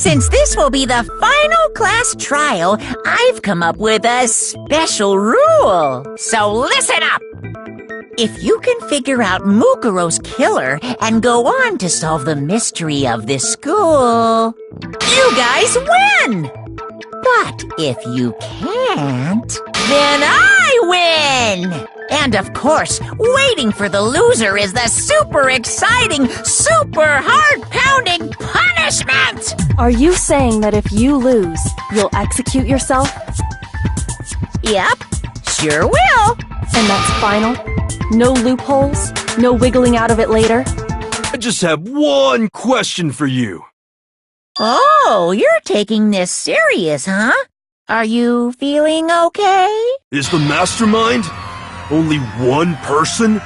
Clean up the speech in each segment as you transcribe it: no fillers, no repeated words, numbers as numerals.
Since this will be the final class trial, I've come up with a special rule. So listen up! If you can figure out Mukuro's killer and go on to solve the mystery of this school, you guys win! But if you can't, then I win! And of course, waiting for the loser is the super exciting, super heart-pounding punishment! Are you saying that if you lose, you'll execute yourself? Yep, sure will. And that's final? No loopholes? No wiggling out of it later? I just have one question for you. Oh, you're taking this serious, huh? Are you feeling okay? Is the mastermind only one person?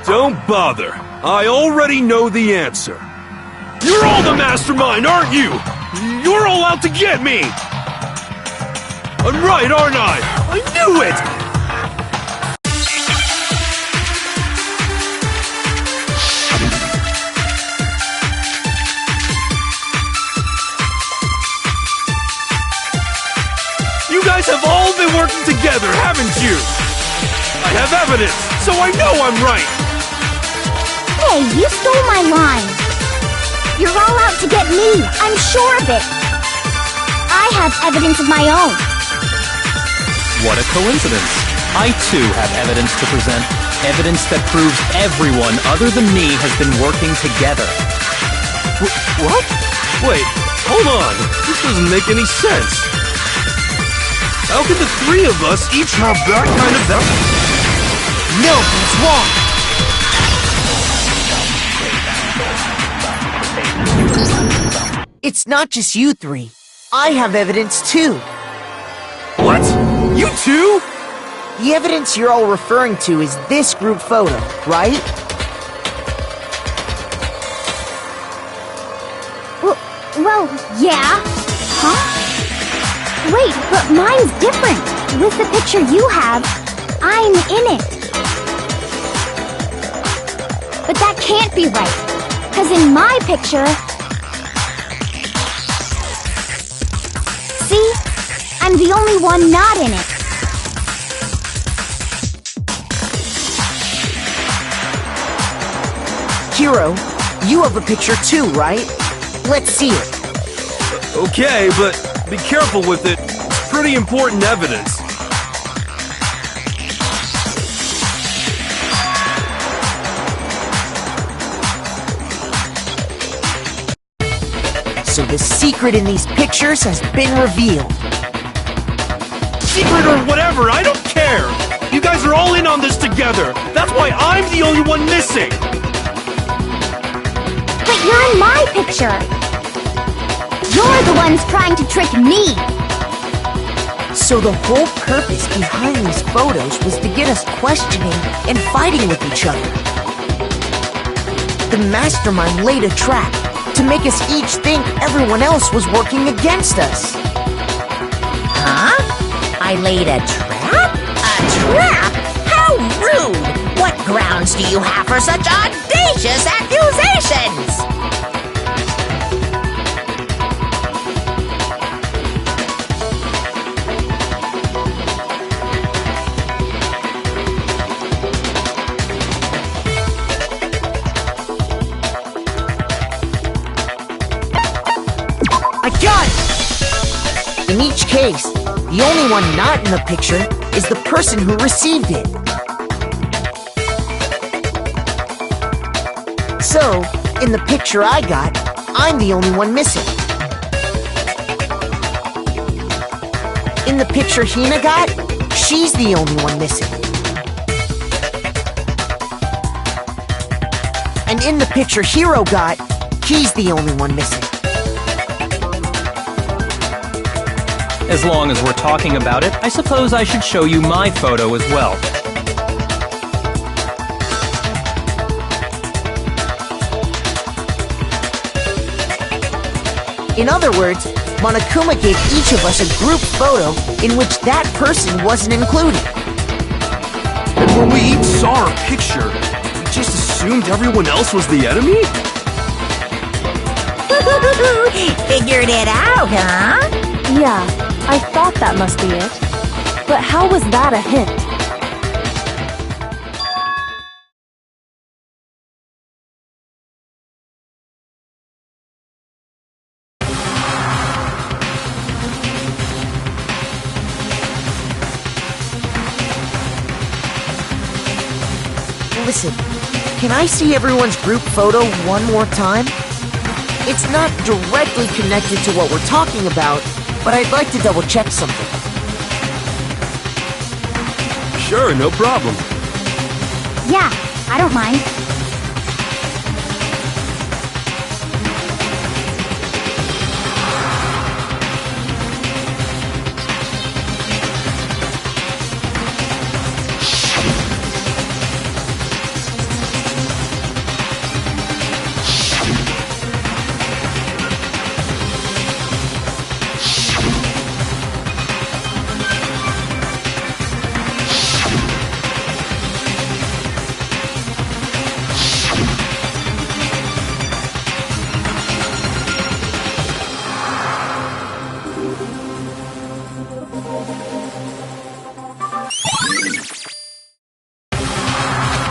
Don't bother. I already know the answer. You're all the mastermind, aren't you? You're all out to get me! I'm right, aren't I? I knew it! You guys have all been working together, haven't you? I have evidence, so I know I'm right! Hey, you stole my line! You're all out to get me, I'm sure of it! I have evidence of my own! What a coincidence! I too have evidence to present. Evidence that proves everyone other than me has been working together. What? Wait, hold on. This doesn't make any sense. How could the three of us each have that kind of No, it's wrong! It's not just you three. I have evidence too. What? You too? The evidence you're all referring to is this group photo, right? Well, yeah. Huh? Wait, but mine's different. With the picture you have, I'm in it. But that can't be right. Because in my picture... See? I'm the only one not in it. Hiro, you have a picture too, right? Let's see it. Okay, but be careful with it. It's pretty important evidence. So the secret in these pictures has been revealed. Secret or whatever, I don't care! You guys are all in on this together! That's why I'm the only one missing! But you're in my picture! You're the ones trying to trick me! So the whole purpose behind these photos was to get us questioning and fighting with each other. The mastermind laid a trap to make us each think everyone else was working against us. Huh? I laid a trap? A trap? How rude! What grounds do you have for such audacious accusations? I got it! In each case, the only one not in the picture is the person who received it. So, in the picture I got, I'm the only one missing. In the picture Hina got, she's the only one missing. And in the picture Hiro got, he's the only one missing. As long as we're talking about it, I suppose I should show you my photo as well. In other words, Monokuma gave each of us a group photo in which that person wasn't included. And when we each saw our picture, we just assumed everyone else was the enemy? Figured it out, huh? Yeah, I thought that must be it. But how was that a hint? Listen, can I see everyone's group photo one more time? It's not directly connected to what we're talking about, but I'd like to double check something. Sure, no problem. Yeah, I don't mind.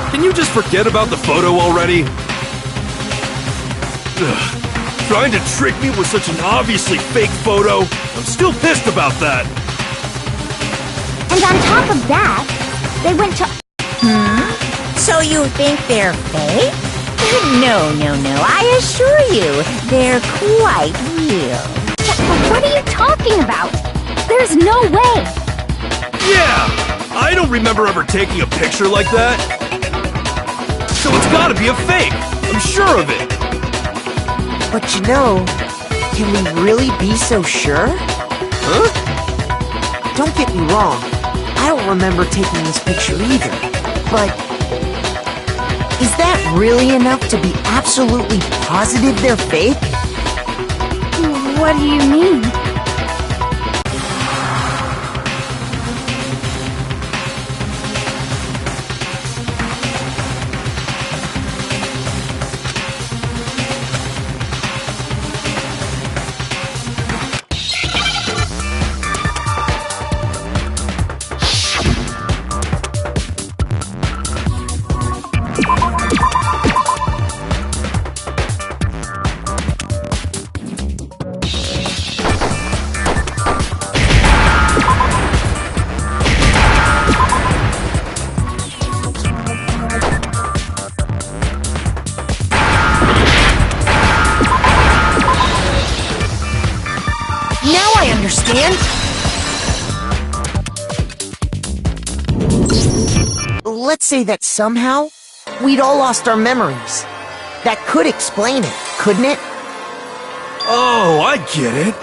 Can you just forget about the photo already? Ugh. Trying to trick me with such an obviously fake photo? I'm still pissed about that. And on top of that, they went to... So you think they're fake? No, I assure you, they're quite real. What are you talking about? There's no way! Yeah! I don't remember ever taking a picture like that. So it's gotta be a fake! I'm sure of it! But you know, can we really be so sure? Huh? Don't get me wrong, I don't remember taking this picture either, but is that really enough to be absolutely positive they're fake? What do you mean? Understand? Let's say that somehow we'd all lost our memories. That could explain it, couldn't it? Oh, I get it.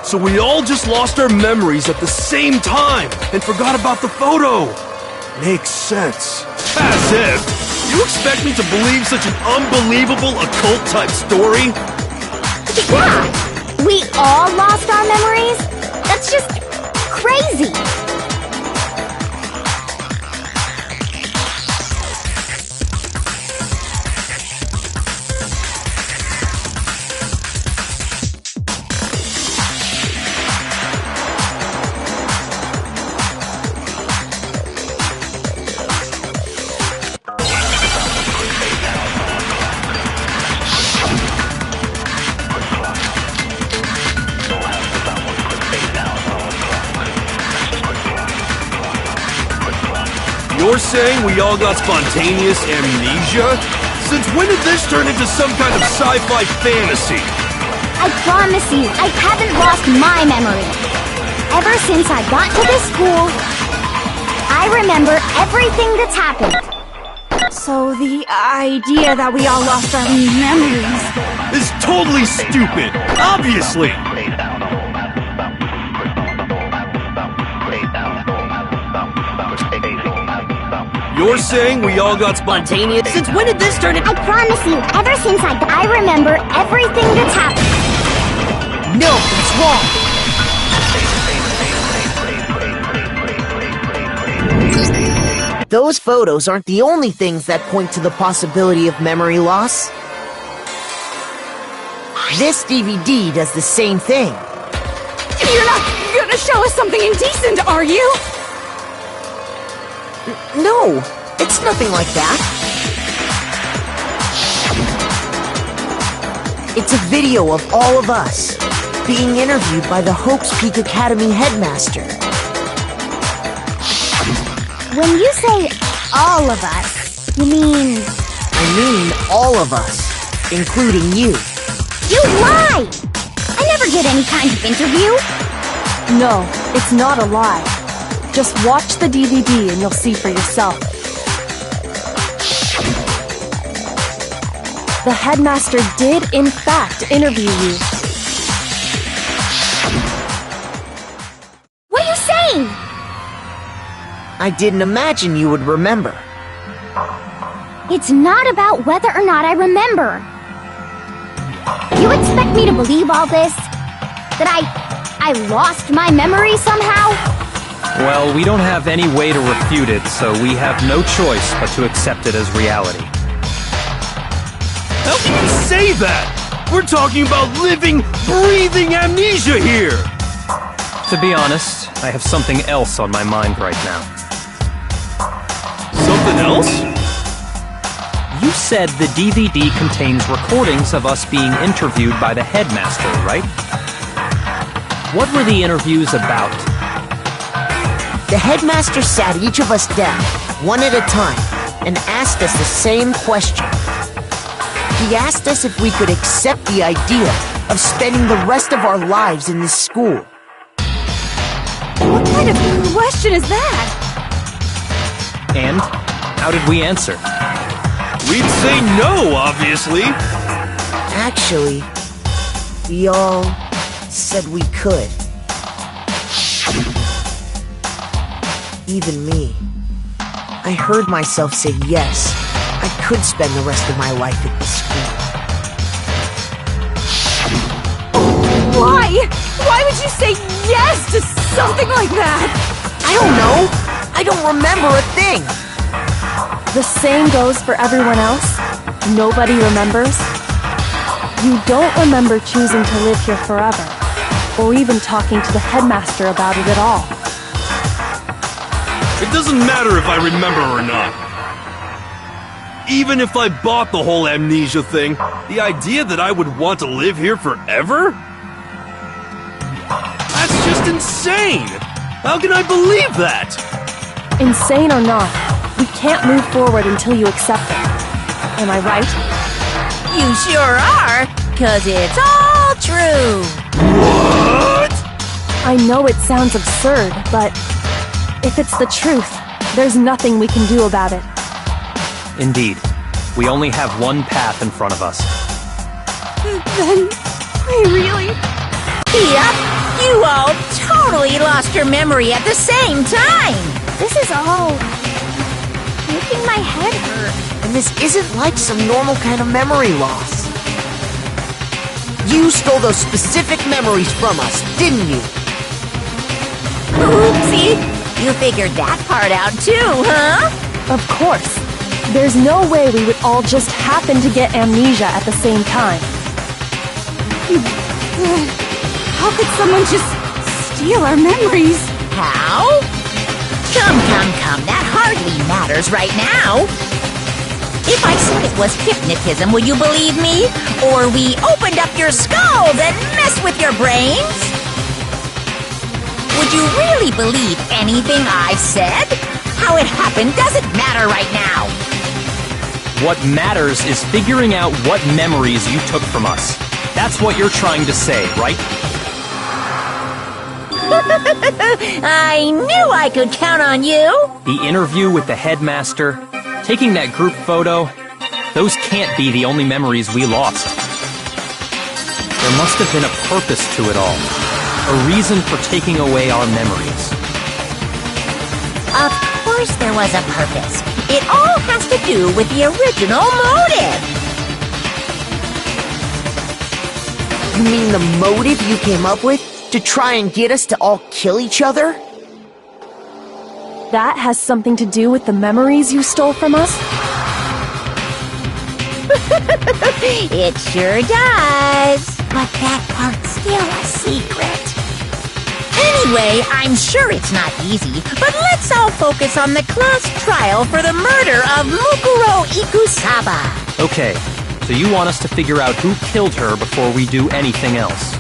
So we all just lost our memories at the same time and forgot about the photo. Makes sense. As if. You expect me to believe such an unbelievable occult-type story? Yeah! We all lost our memories? That's just crazy! You're saying we all got spontaneous amnesia? Since when did this turn into some kind of sci-fi fantasy? I promise you, I haven't lost my memory. Ever since I got to this school, I remember everything that's happened. So the idea that we all lost our memories... Is totally stupid! Obviously! You're saying we all got spontaneous? Since when did this turn into... I promise you, ever since I remember everything that's happened. No, it's wrong! Those photos aren't the only things that point to the possibility of memory loss. This DVD does the same thing. You're not gonna show us something indecent, are you? No, it's nothing like that. It's a video of all of us being interviewed by the Hope's Peak Academy headmaster. When you say all of us, you mean... I mean all of us, including you. You lie! I never did any kind of interview. No, it's not a lie. Just watch the DVD and you'll see for yourself. The headmaster did, in fact, interview you. What are you saying? I didn't imagine you would remember. It's not about whether or not I remember. You expect me to believe all this? That I lost my memory somehow? Well, we don't have any way to refute it, so we have no choice but to accept it as reality. How can you say that? We're talking about living, breathing amnesia here! To be honest, I have something else on my mind right now. Something else? You said the DVD contains recordings of us being interviewed by the headmaster, right? What were the interviews about? The headmaster sat each of us down, one at a time, and asked us the same question. He asked us if we could accept the idea of spending the rest of our lives in this school. What kind of question is that? And how did we answer? We'd say no, obviously. Actually, we all said we could. Even me. I heard myself say yes. I could spend the rest of my life at this school. Why? Why would you say yes to something like that? I don't know. I don't remember a thing. The same goes for everyone else? Nobody remembers? You don't remember choosing to live here forever, or even talking to the headmaster about it at all. It doesn't matter if I remember or not. Even if I bought the whole amnesia thing, the idea that I would want to live here forever? That's just insane! How can I believe that? Insane or not, we can't move forward until you accept it. Am I right? You sure are, 'cause it's all true. What? I know it sounds absurd, but if it's the truth, there's nothing we can do about it. Indeed. We only have one path in front of us. Then, I really... Yep, you all totally lost your memory at the same time. This is all... making my head hurt. And this isn't like some normal kind of memory loss. You stole those specific memories from us, didn't you? Oopsie, you figured that part out too, huh? Of course. There's no way we would all just happen to get amnesia at the same time. How could someone just steal our memories? How? Come, that hardly matters right now. If I said it was hypnotism, will you believe me? Or we opened up your skulls and messed with your brains? Would you really believe anything I said? How it happened doesn't matter right now. What matters is figuring out what memories you took from us. That's what you're trying to say, right? I knew I could count on you. The interview with the headmaster, taking that group photo, those can't be the only memories we lost. There must have been a purpose to it all. A reason for taking away our memories. Of course there was a purpose. It all has to do with the original motive. You mean the motive you came up with? To try and get us to all kill each other? That has something to do with the memories you stole from us? It sure does. But that part's still a secret. Anyway, I'm sure it's not easy, but let's all focus on the class trial for the murder of Mukuro Ikusaba. Okay, so you want us to figure out who killed her before we do anything else.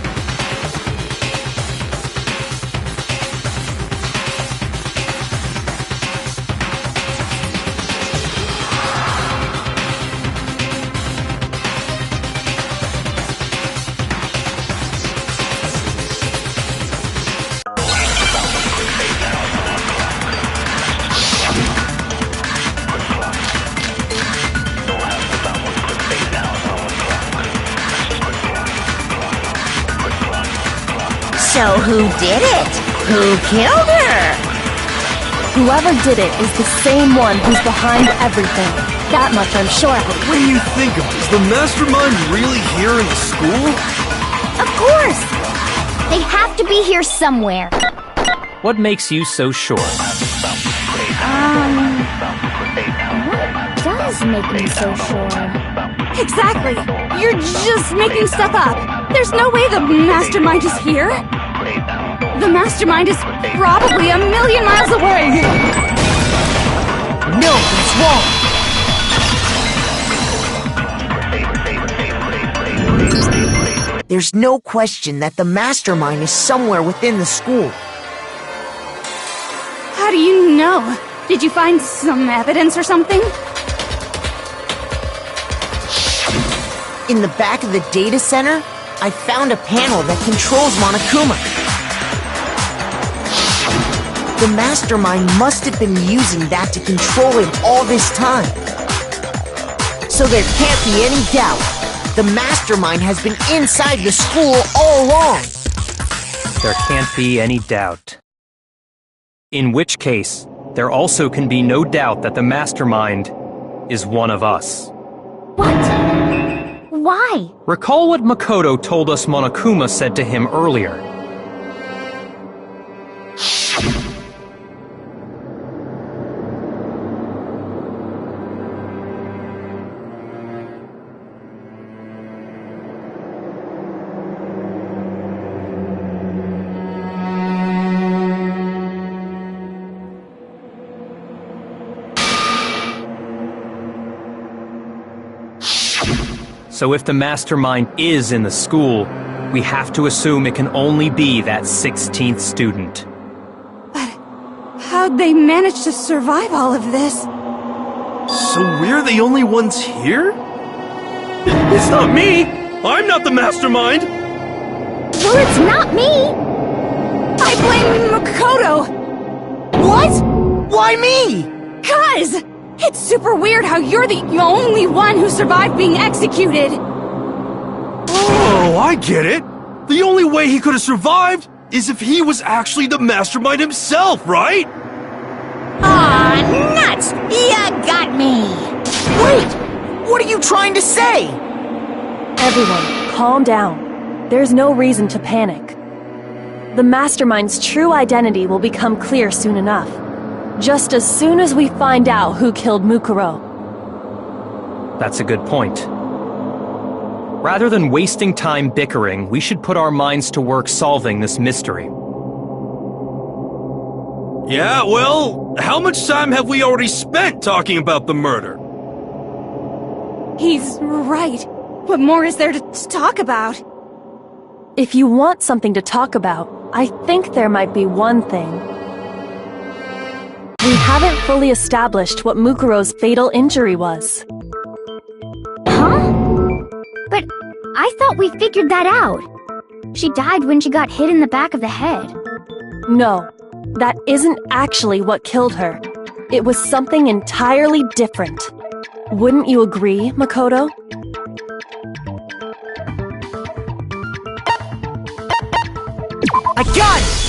So who did it? Who killed her? Whoever did it is the same one who's behind everything. That much I'm sure of. What do you think of? Is the mastermind really here in the school? Of course! They have to be here somewhere. What makes you so sure? What does make me so sure? Exactly! You're just making stuff up! There's no way the mastermind is here! The mastermind is probably a million miles away! No, he's wrong! There's no question that the mastermind is somewhere within the school. How do you know? Did you find some evidence or something? In the back of the data center, I found a panel that controls Monokuma. The mastermind must have been using that to control him all this time. So there can't be any doubt. The mastermind has been inside the school all along. There can't be any doubt. In which case, there also can be no doubt that the mastermind is one of us. What? Why? Recall what Makoto told us Monokuma said to him earlier. So if the mastermind is in the school, we have to assume it can only be that 16th student. How'd they manage to survive all of this? So we're the only ones here? It's not me! I'm not the mastermind! Well, it's not me! I blame Makoto! What? Why me? 'Cause it's super weird how you're the only one who survived being executed! Oh, I get it! The only way he could have survived is if he was actually the mastermind himself, right? Aw, nuts! Ya got me! Wait! What are you trying to say? Everyone, calm down. There's no reason to panic. The mastermind's true identity will become clear soon enough. Just as soon as we find out who killed Mukuro. That's a good point. Rather than wasting time bickering, we should put our minds to work solving this mystery. Yeah, well, how much time have we already spent talking about the murder? He's right. What more is there to talk about? If you want something to talk about, I think there might be one thing. We haven't fully established what Mukuro's fatal injury was. Huh? But I thought we figured that out. She died when she got hit in the back of the head. No, that isn't actually what killed her. It was something entirely different. Wouldn't you agree, Makoto? I got it!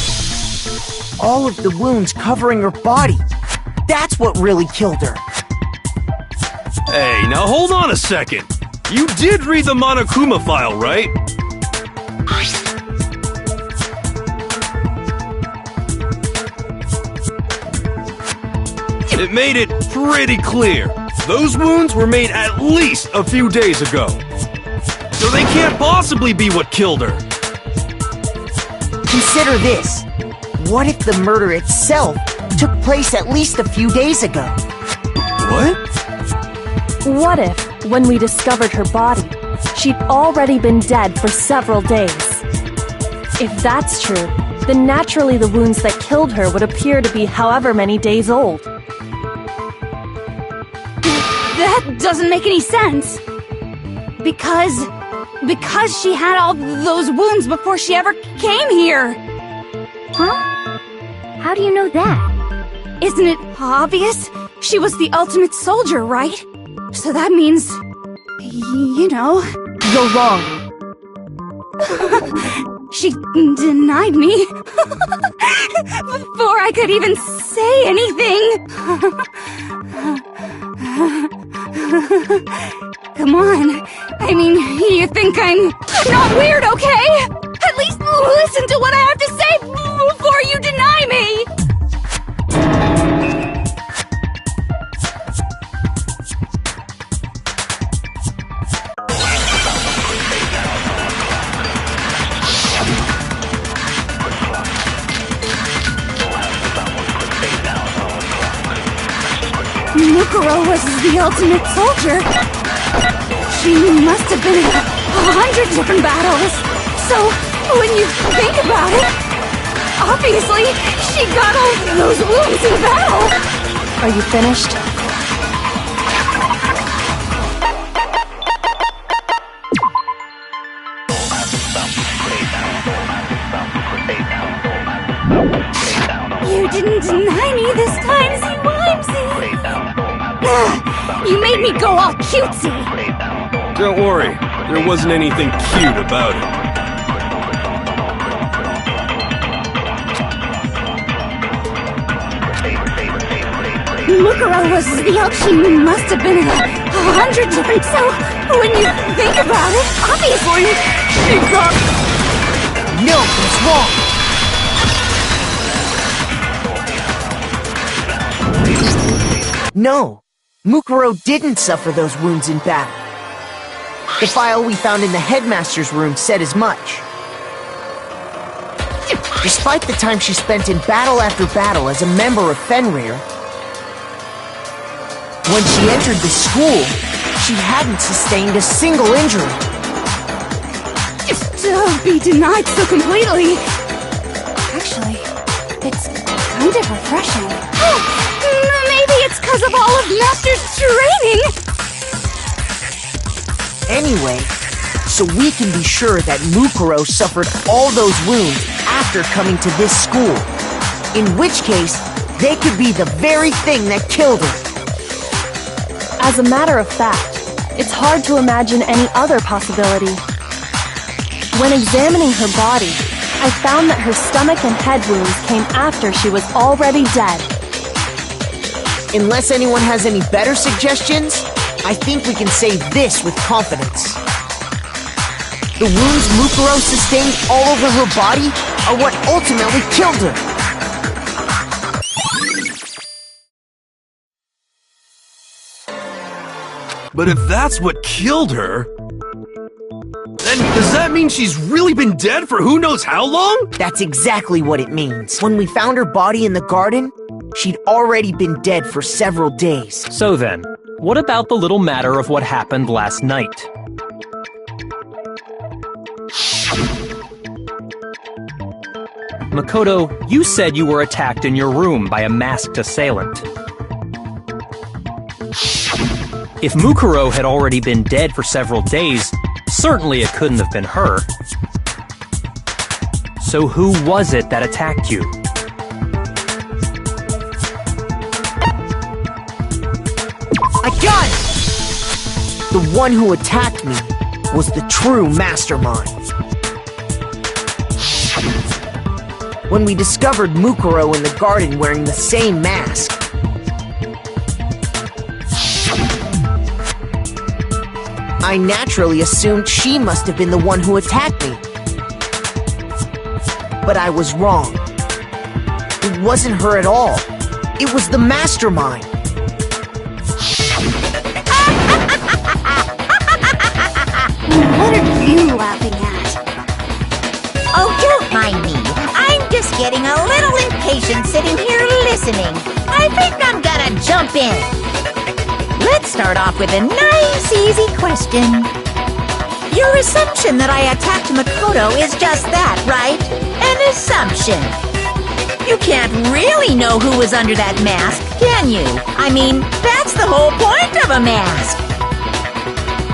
All of the wounds covering her body. That's what really killed her. Hey, now hold on a second. You did read the Monokuma file, right? It made it pretty clear. Those wounds were made at least a few days ago. So they can't possibly be what killed her. Consider this. What if the murder itself took place at least a few days ago? What? What if, when we discovered her body, she'd already been dead for several days? If that's true, then naturally the wounds that killed her would appear to be however many days old. That doesn't make any sense. Because she had all those wounds before she ever came here. Huh? How do you know that? Isn't it obvious? She was the ultimate soldier, right? So that means, you know... You're wrong. She denied me before I could even say anything. Come on. I mean, you think I'm not weird, okay? At least listen to what I have to say before you deny me. Mukuro was the ultimate soldier. She must have been in 100 different battles. So, when you think about it, obviously, she got all those wounds in battle. Are you finished? You didn't deny me this time, Z-Wimesy. You made me go all cutesy. Don't worry, there wasn't anything cute about it. Mukuro was the elk. She must have been in 100 different. So, when you think about it, obviously, she got... No, that's wrong. No, Mukuro didn't suffer those wounds in battle. The file we found in the headmaster's room said as much. Despite the time she spent in battle after battle as a member of Fenrir, when she entered the school, she hadn't sustained a single injury. To be denied so completely. Actually, it's kind of refreshing. Maybe it's because of all of Master's training. Anyway, so we can be sure that Mukuro suffered all those wounds after coming to this school. In which case, they could be the very thing that killed her. As a matter of fact, it's hard to imagine any other possibility. When examining her body, I found that her stomach and head wounds came after she was already dead. Unless anyone has any better suggestions, I think we can say this with confidence. The wounds Mukuro sustained all over her body are what ultimately killed her. But if that's what killed her, then does that mean she's really been dead for who knows how long? That's exactly what it means. When we found her body in the garden, she'd already been dead for several days. So then, what about the little matter of what happened last night? Makoto, you said you were attacked in your room by a masked assailant. If Mukuro had already been dead for several days, certainly it couldn't have been her. So who was it that attacked you? I got it! The one who attacked me was the true mastermind. When we discovered Mukuro in the garden wearing the same mask, I naturally assumed she must have been the one who attacked me. But I was wrong. It wasn't her at all. It was the mastermind. What are you laughing at? Oh, don't mind me. I'm just getting a little impatient sitting here listening. I think I'm gonna jump in. Let's start off with a nice, easy question. Your assumption that I attacked Makoto is just that, right? An assumption. You can't really know who was under that mask, can you? I mean, that's the whole point of a mask.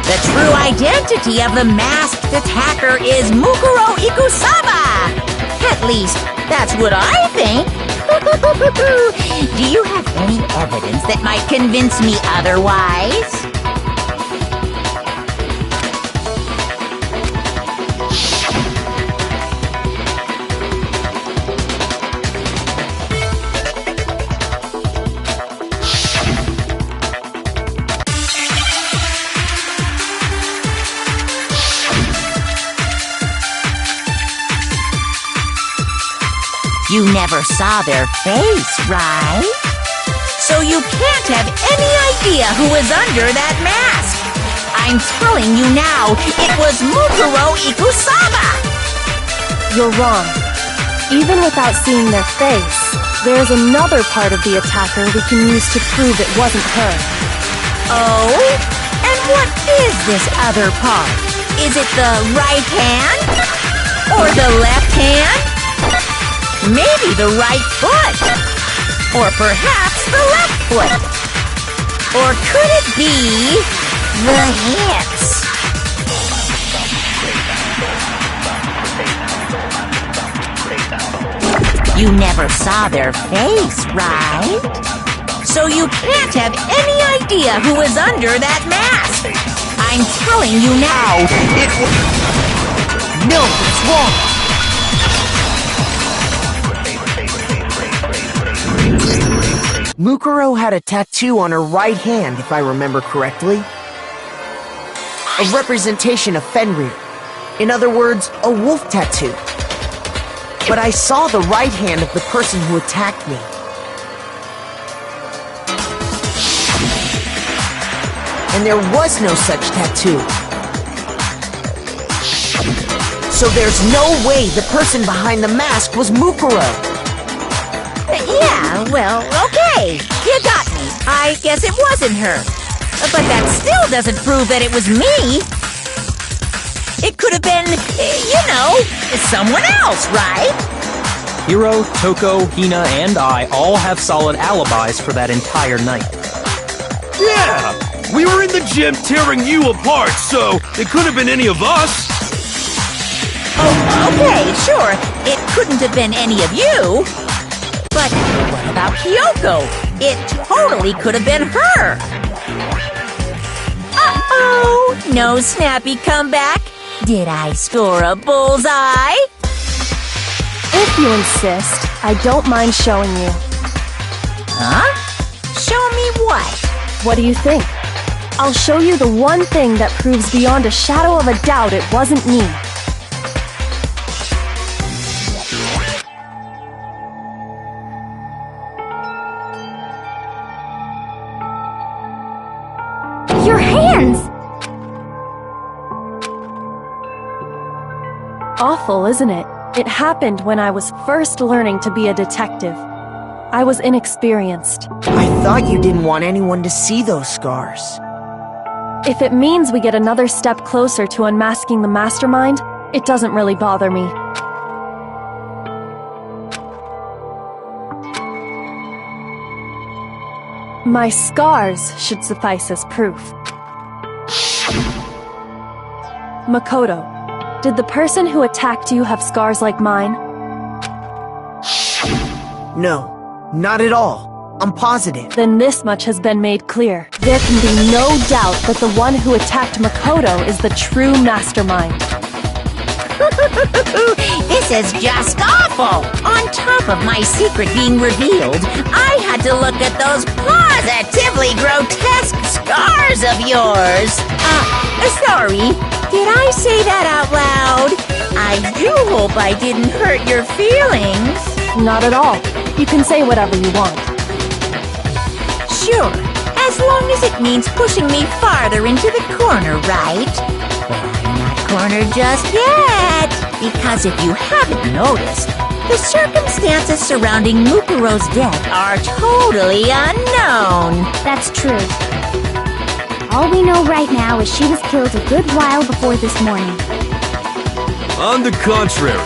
The true identity of the masked attacker is Mukuro Ikusaba! At least, that's what I think. Do you have any evidence that might convince me otherwise? You never saw their face, right? So you can't have any idea who was under that mask. I'm telling you now, it was Mukuro Ikusaba! You're wrong. Even without seeing their face, there's another part of the attacker we can use to prove it wasn't her. Oh? And what is this other part? Is it the right hand? Or the left hand? Maybe the right foot. Or perhaps the left foot. Or could it be the hips? You never saw their face, right? So you can't have any idea who was under that mask. I'm telling you now, it was... No, it's wrong! Mukuro had a tattoo on her right hand, if I remember correctly. A representation of Fenrir. In other words, a wolf tattoo. But I saw the right hand of the person who attacked me. And there was no such tattoo. So there's no way the person behind the mask was Mukuro. Yeah, well, okay. You got me. I guess it wasn't her. But that still doesn't prove that it was me. It could have been, you know, someone else, right? Hiro, Toko, Hina, and I all have solid alibis for that entire night. Yeah! We were in the gym tearing you apart, so it couldn't have been any of us. Oh, okay, sure. It couldn't have been any of you. But what about Kyoko? It totally could have been her. Uh-oh! No snappy comeback? Did I score a bullseye? If you insist, I don't mind showing you. Huh? Show me what? What do you think? I'll show you the one thing that proves beyond a shadow of a doubt it wasn't me. Your hands! Awful, isn't it? It happened when I was first learning to be a detective. I was inexperienced. I thought you didn't want anyone to see those scars. If it means we get another step closer to unmasking the mastermind, it doesn't really bother me. My scars should suffice as proof. Makoto, did the person who attacked you have scars like mine? No, not at all. I'm positive. Then this much has been made clear. There can be no doubt that the one who attacked Makoto is the true mastermind. This is just awful! On top of my secret being revealed, I had to look at those positively grotesque scars of yours. Sorry, did I say that out loud? I do hope I didn't hurt your feelings. Not at all. You can say whatever you want. Sure, as long as it means pushing me farther into the corner, right? But I'm corner just yet. Because if you haven't noticed, the circumstances surrounding Mukuro's death are totally unknown. That's true. All we know right now is she was killed a good while before this morning. On the contrary,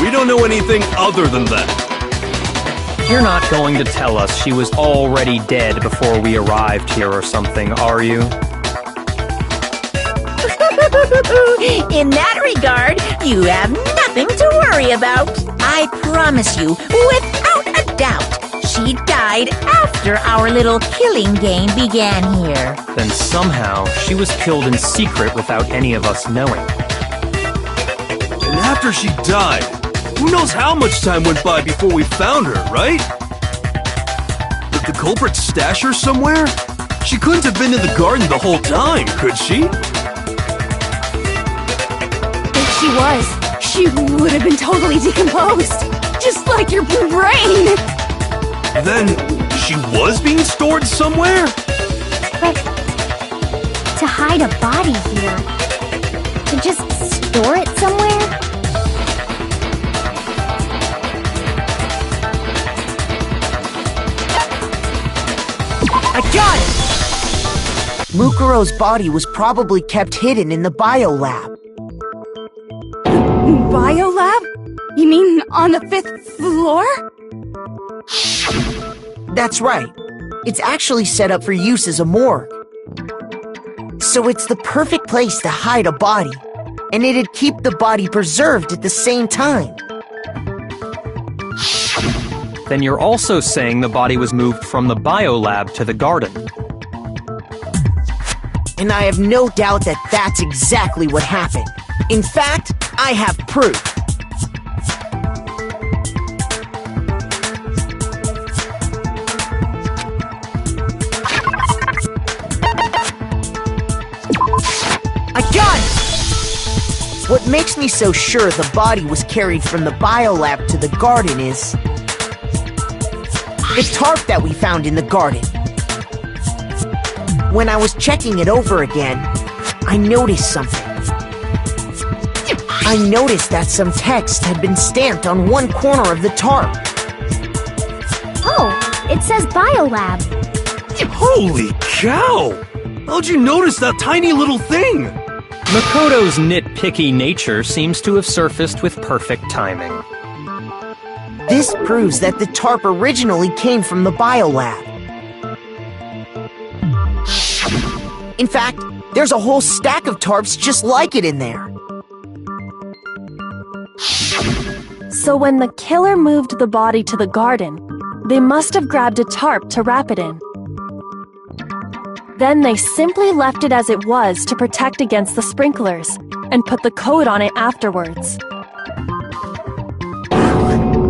we don't know anything other than that. You're not going to tell us she was already dead before we arrived here or something, are you? In that regard, you have nothing to worry about. I promise you, without a doubt, she died after our little killing game began here. Then somehow she was killed in secret without any of us knowing. And after she died, who knows how much time went by before we found her, right? Did the culprit stash her somewhere? She couldn't have been in the garden the whole time, could she? If she was, she would have been totally decomposed. Just like your brain. Then, she was being stored somewhere? But to hide a body here, to just store it somewhere? I got it! Mukuro's body was probably kept hidden in the biolab. Biolab? You mean on the 5th floor? That's right. It's actually set up for use as a morgue. So it's the perfect place to hide a body, and it'd keep the body preserved at the same time. Then you're also saying the body was moved from the biolab to the garden. And I have no doubt that that's exactly what happened. In fact, I have proof. I got it! What makes me so sure the body was carried from the biolab to the garden is the tarp that we found in the garden. When I was checking it over again, I noticed something. I noticed that some text had been stamped on one corner of the tarp. Oh, it says Biolab. Holy cow! How'd you notice that tiny little thing? Makoto's nitpicky nature seems to have surfaced with perfect timing. This proves that the tarp originally came from the biolab. In fact, there's a whole stack of tarps just like it in there. So when the killer moved the body to the garden, they must have grabbed a tarp to wrap it in. Then they simply left it as it was to protect against the sprinklers, and put the coat on it afterwards.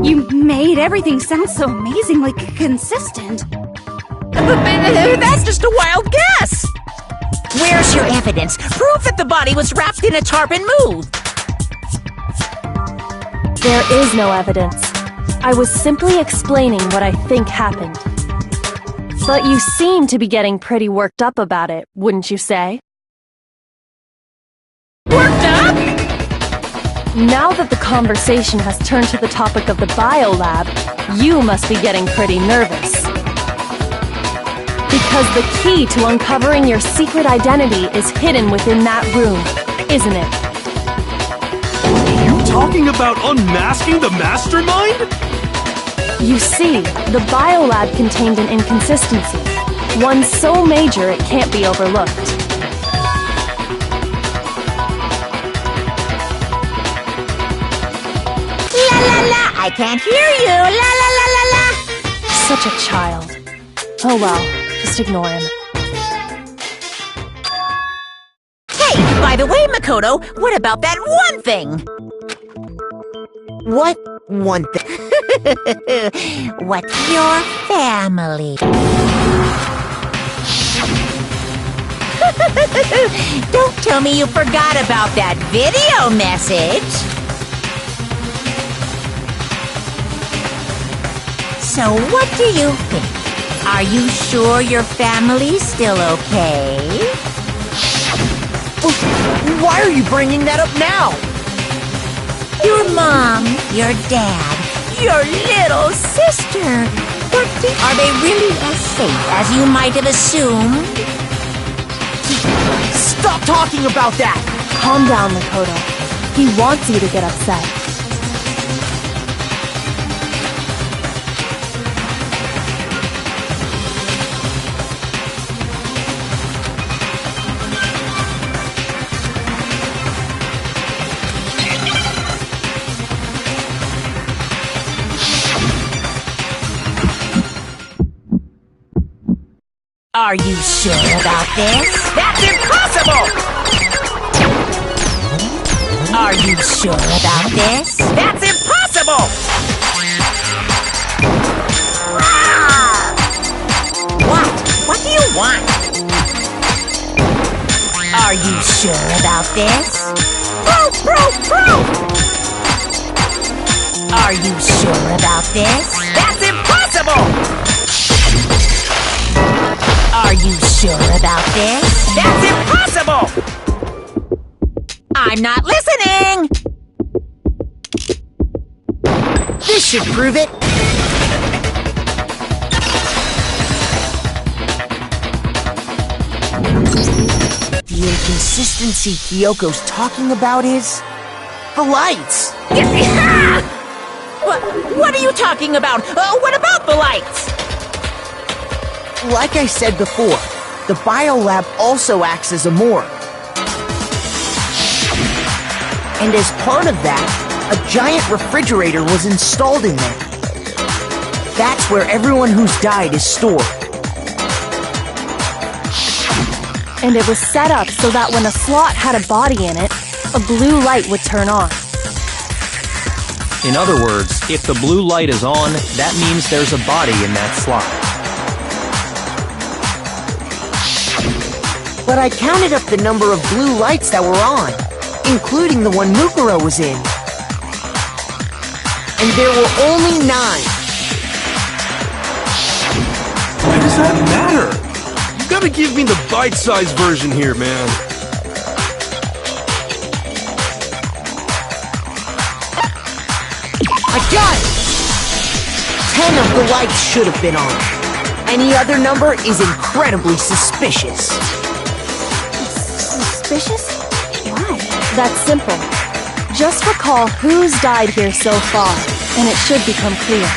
You made everything sound so amazingly consistent. That's just a wild guess! Where's your evidence? Prove that the body was wrapped in a tarp and moved! There is no evidence. I was simply explaining what I think happened. But you seem to be getting pretty worked up about it, wouldn't you say? Worked up? Now that the conversation has turned to the topic of the biolab, you must be getting pretty nervous. Because the key to uncovering your secret identity is hidden within that room, isn't it? You talking about unmasking the mastermind? You see, the biolab contained an inconsistency, one so major it can't be overlooked. La la la! I can't hear you! La la la la la! Such a child. Oh well, just ignore him. Hey, by the way, Makoto, what about that one thing? What one thing? What's your family? Don't tell me you forgot about that video message. So what do you think? Are you sure your family's still okay? Why are you bringing that up now? Your mom, your dad, your little sister. But are they really as safe as you might have assumed? Stop talking about that! Calm down, Makoto. He wants you to get upset. Are you sure about this? That's impossible! Are you sure about this? That's impossible! Ah! What do you want? Are you sure about this? Proof! Are you sure about this? That's impossible! Are you sure about this? That's impossible! I'm not listening! This should prove it! The inconsistency Kyoko's talking about is... the lights! What are you talking about? What about the lights? Like I said before, the biolab also acts as a morgue. And as part of that, a giant refrigerator was installed in there. That's where everyone who's died is stored. And it was set up so that when a slot had a body in it, a blue light would turn on. In other words, if the blue light is on, that means there's a body in that slot. But I counted up the number of blue lights that were on, including the one Mukuro was in. And there were only 9. Why does that matter? You gotta give me the bite-sized version here, man. I got it! 10 of the lights should have been on. Any other number is incredibly suspicious. Suspicious? Why? That's simple. Just recall who's died here so far, and it should become clear.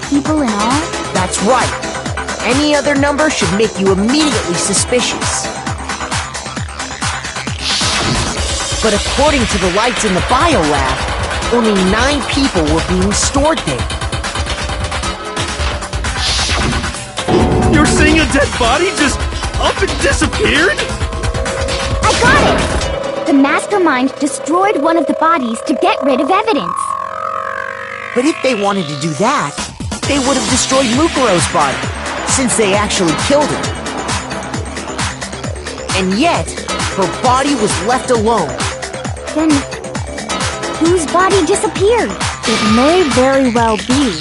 People in all? That's right. Any other number should make you immediately suspicious. But according to the lights in the biolab, only 9 people were being stored there. You're saying a dead body just up and disappeared? I got it! The mastermind destroyed one of the bodies to get rid of evidence. But if they wanted to do that, they would have destroyed Mukuro's body, since they actually killed her. And yet, her body was left alone. Then, whose body disappeared? It may very well be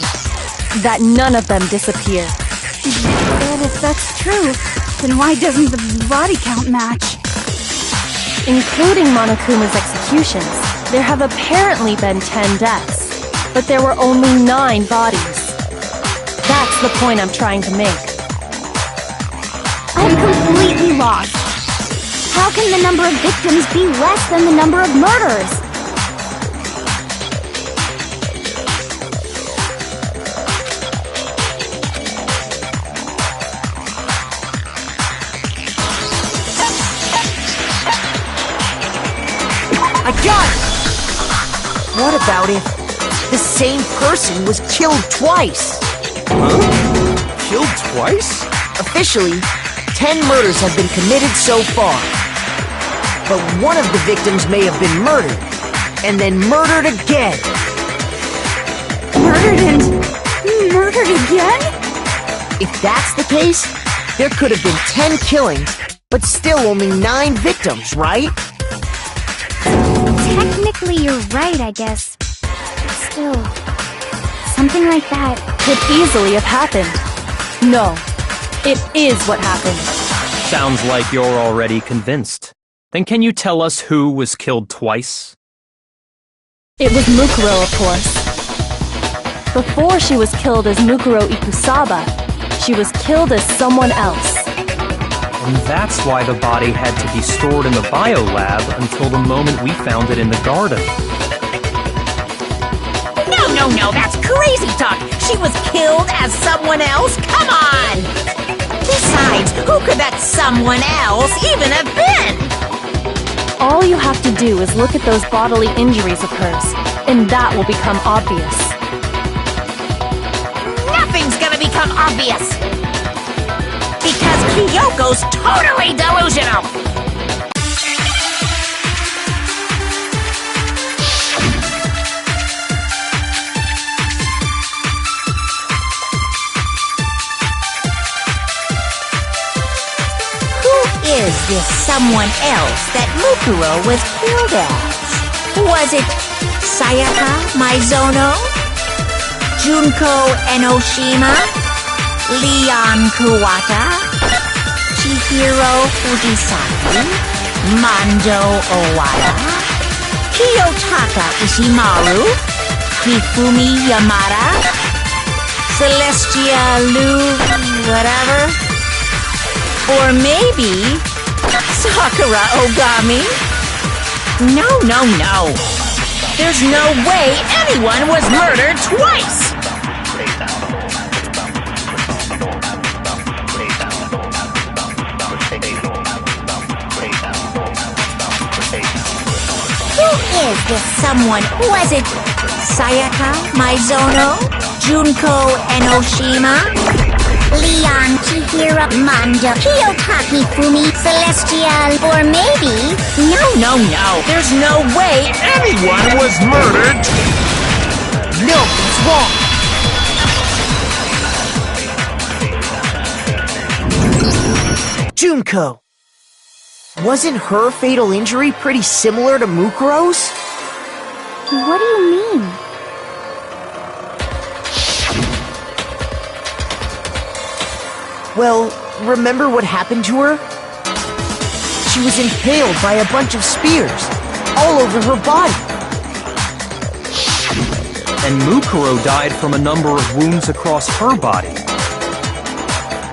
that none of them disappeared. But if that's true, then why doesn't the body count match? Including Monokuma's executions, there have apparently been 10 deaths, but there were only 9 bodies. That's the point I'm trying to make. I'm completely lost. How can the number of victims be less than the number of murders? I got it! What about if the same person was killed twice? Huh? Killed twice? Officially, 10 murders have been committed so far. But one of the victims may have been murdered, and then murdered again. Murdered and murdered again? If that's the case, there could have been 10 killings, but still only 9 victims, right? Technically, you're right, I guess. But still, something like that. Could easily have happened. No, it is what happened. Sounds like you're already convinced. Then can you tell us who was killed twice? It was Mukuro, of course. Before she was killed as Mukuro Ikusaba, she was killed as someone else. And that's why the body had to be stored in the biolab until the moment we found it in the garden. No, that's crazy talk. She was killed as someone else? Come on! Besides, who could that someone else even have been? All you have to do is look at those bodily injuries of hers, and that will become obvious. Nothing's gonna become obvious! Because Kyoko's totally delusional! Is this someone else that Mukuro was killed as? Was it Sayaka Maizono? Junko Enoshima? Leon Kuwata? Chihiro Fujisaki? Mando Owada? Kiyotaka Ishimaru? Hifumi Yamada? Celestia Lu... whatever? Or maybe Sakura Ogami? No. There's no way anyone was murdered twice! Who is this someone? Was it Sayaka Maizono? Junko Enoshima? Leon, Chihiro, Mando, Kiyotaki, Fumi, Celestial, or maybe... No. There's no way anyone was murdered! No, it's wrong! Junko! Wasn't her fatal injury pretty similar to Mukuro's? What do you mean? Well, remember what happened to her? She was impaled by a bunch of spears, all over her body. And Mukuro died from a number of wounds across her body.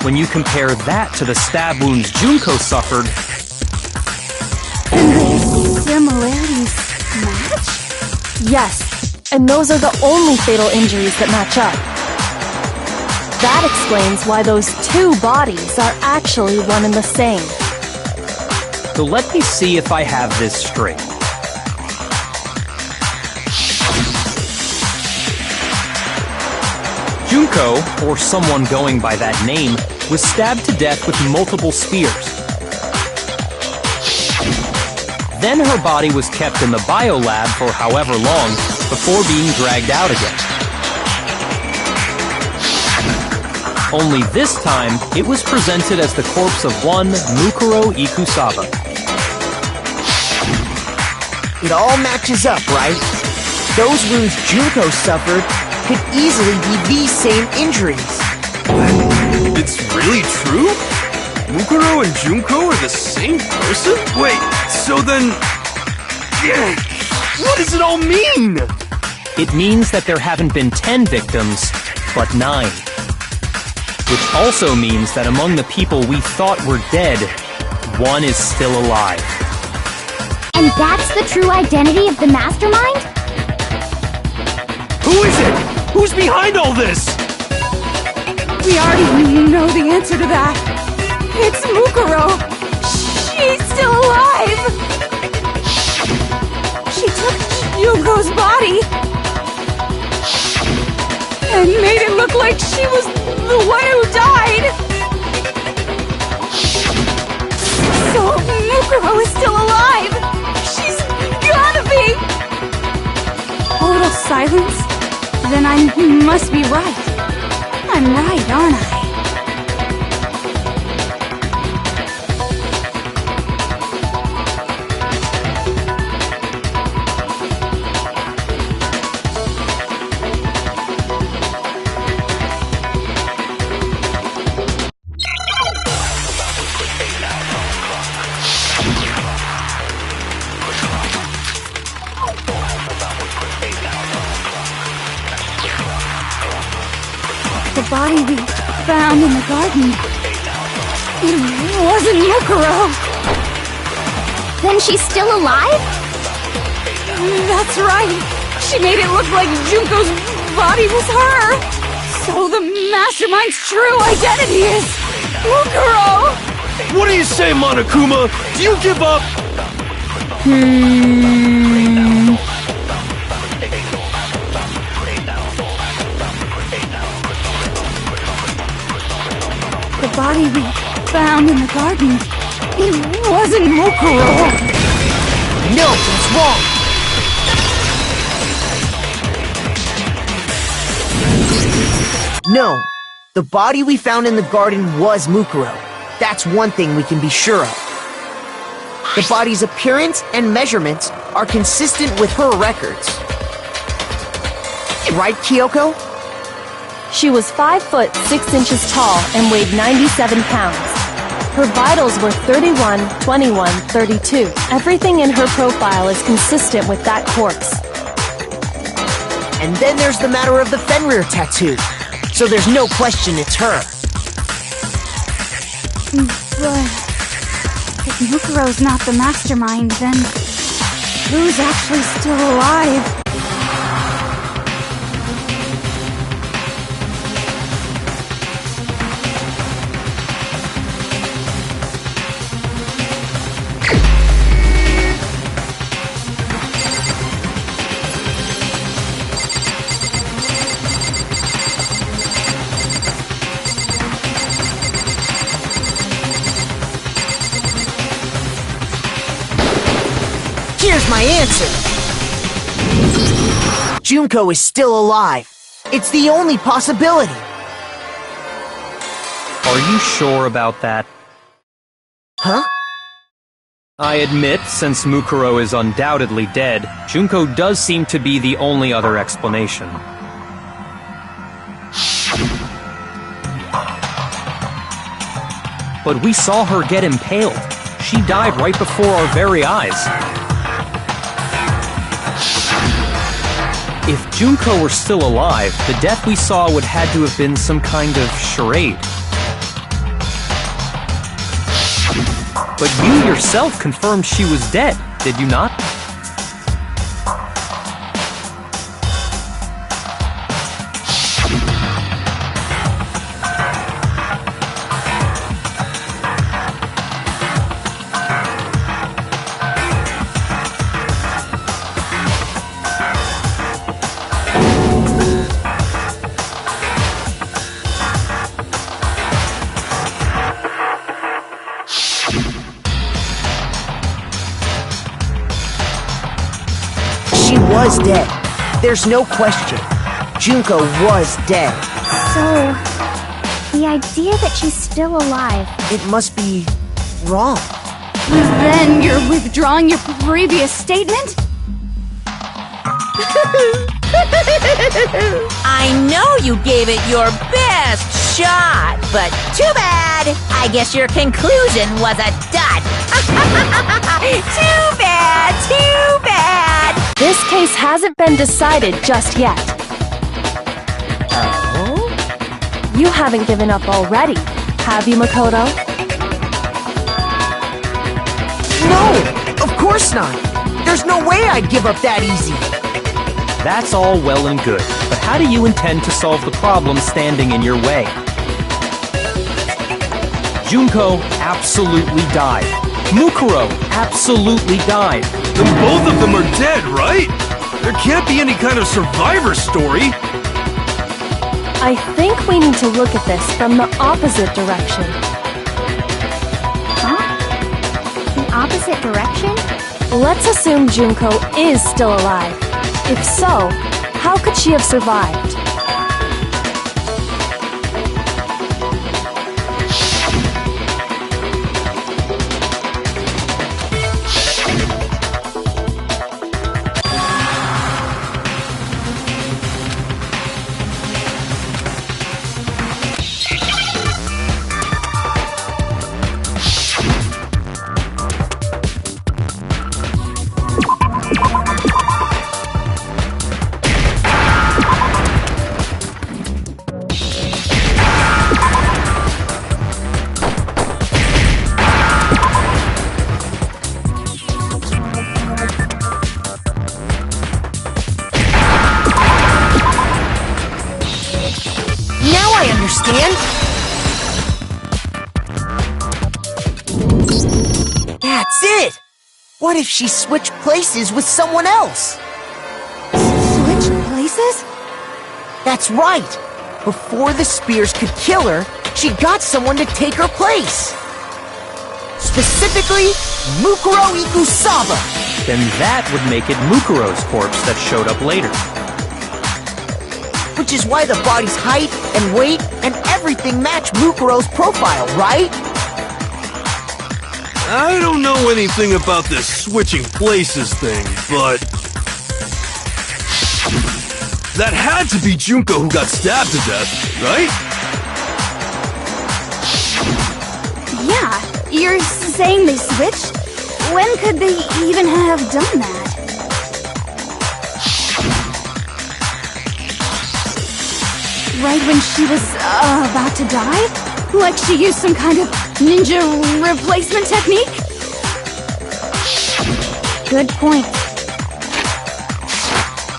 When you compare that to the stab wounds Junko suffered... And the similarities match? Yes, and those are the only fatal injuries that match up. That explains why those two bodies are actually one and the same. So let me see if I have this straight. Junko, or someone going by that name, was stabbed to death with multiple spears. Then her body was kept in the biolab for however long before being dragged out again. Only this time, it was presented as the corpse of one Mukuro Ikusaba. It all matches up, right? Those wounds Junko suffered could easily be these same injuries. It's really true? Mukuro and Junko are the same person? Wait, so then... Yeah, what does it all mean? It means that there haven't been 10 victims, but 9. Which also means that among the people we thought were dead, one is still alive. And that's the true identity of the mastermind? Who is it? Who's behind all this? We already know the answer to that. It's Mukuro. She's still alive. Mukuro's body and made it look like she was the one who died. So Mukuro is still alive. She's gotta be. Total silence? Then I must be right. I'm right, aren't I? The body we found in the garden. It wasn't Mukuro. Then she's still alive? That's right. She made it look like Junko's body was her. So the mastermind's true identity is Mukuro. What do you say, Monokuma? Do you give up? The body we found in the garden. It wasn't Mukuro. No, that's wrong! No, the body we found in the garden was Mukuro. That's one thing we can be sure of. The body's appearance and measurements are consistent with her records. Right, Kyoko? She was 5 foot 6 inches tall and weighed 97 pounds. Her vitals were 31, 21, 32. Everything in her profile is consistent with that corpse. And then there's the matter of the Fenrir tattoo. So there's no question it's her. But if Mukuro's not the mastermind, then who's actually still alive? Here's my answer! Junko is still alive. It's the only possibility. Are you sure about that? Huh? I admit, since Mukuro is undoubtedly dead, Junko does seem to be the only other explanation. But we saw her get impaled. She died right before our very eyes. If Junko were still alive, the death we saw would had to have been some kind of charade. But you yourself confirmed she was dead, did you not? She was dead. There's no question. Junko was dead. So, the idea that she's still alive. It must be wrong. Then you're withdrawing your previous statement? I know you gave it your best shot, but too bad. I guess your conclusion was a dud. Too bad, too bad. This case hasn't been decided just yet. Oh? You haven't given up already, have you, Makoto? No! Of course not! There's no way I'd give up that easy! That's all well and good, but how do you intend to solve the problem standing in your way? Junko absolutely died. Mukuro absolutely died. Then both of them are dead, right? There can't be any kind of survivor story. I think we need to look at this from the opposite direction. Huh? The opposite direction? Let's assume Junko is still alive. If so, how could she have survived? That's it! What if she switched places with someone else? Switch places? That's right! Before the spears could kill her, she got someone to take her place! Specifically, Mukuro Ikusaba! Then that would make it Mukuro's corpse that showed up later. Which is why the body's height and weight and everything match Mukuro's profile, right? I don't know anything about this switching places thing, but... that had to be Junko who got stabbed to death, right? Yeah, you're saying they switched? When could they even have done that? Right when she was about to die? Like she used some kind of ninja replacement technique? Good point.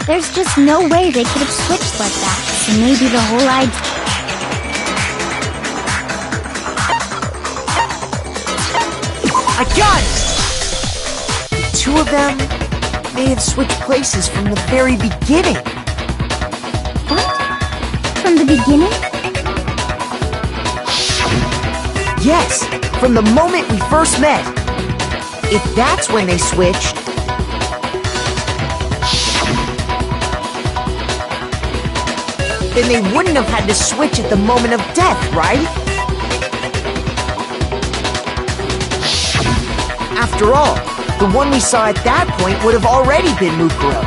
There's just no way they could have switched like that. So maybe the whole idea... I got it! The two of them may have switched places from the very beginning. What? From the beginning? Yes, from the moment we first met. If that's when they switched... then they wouldn't have had to switch at the moment of death, right? After all, the one we saw at that point would have already been Mukuro.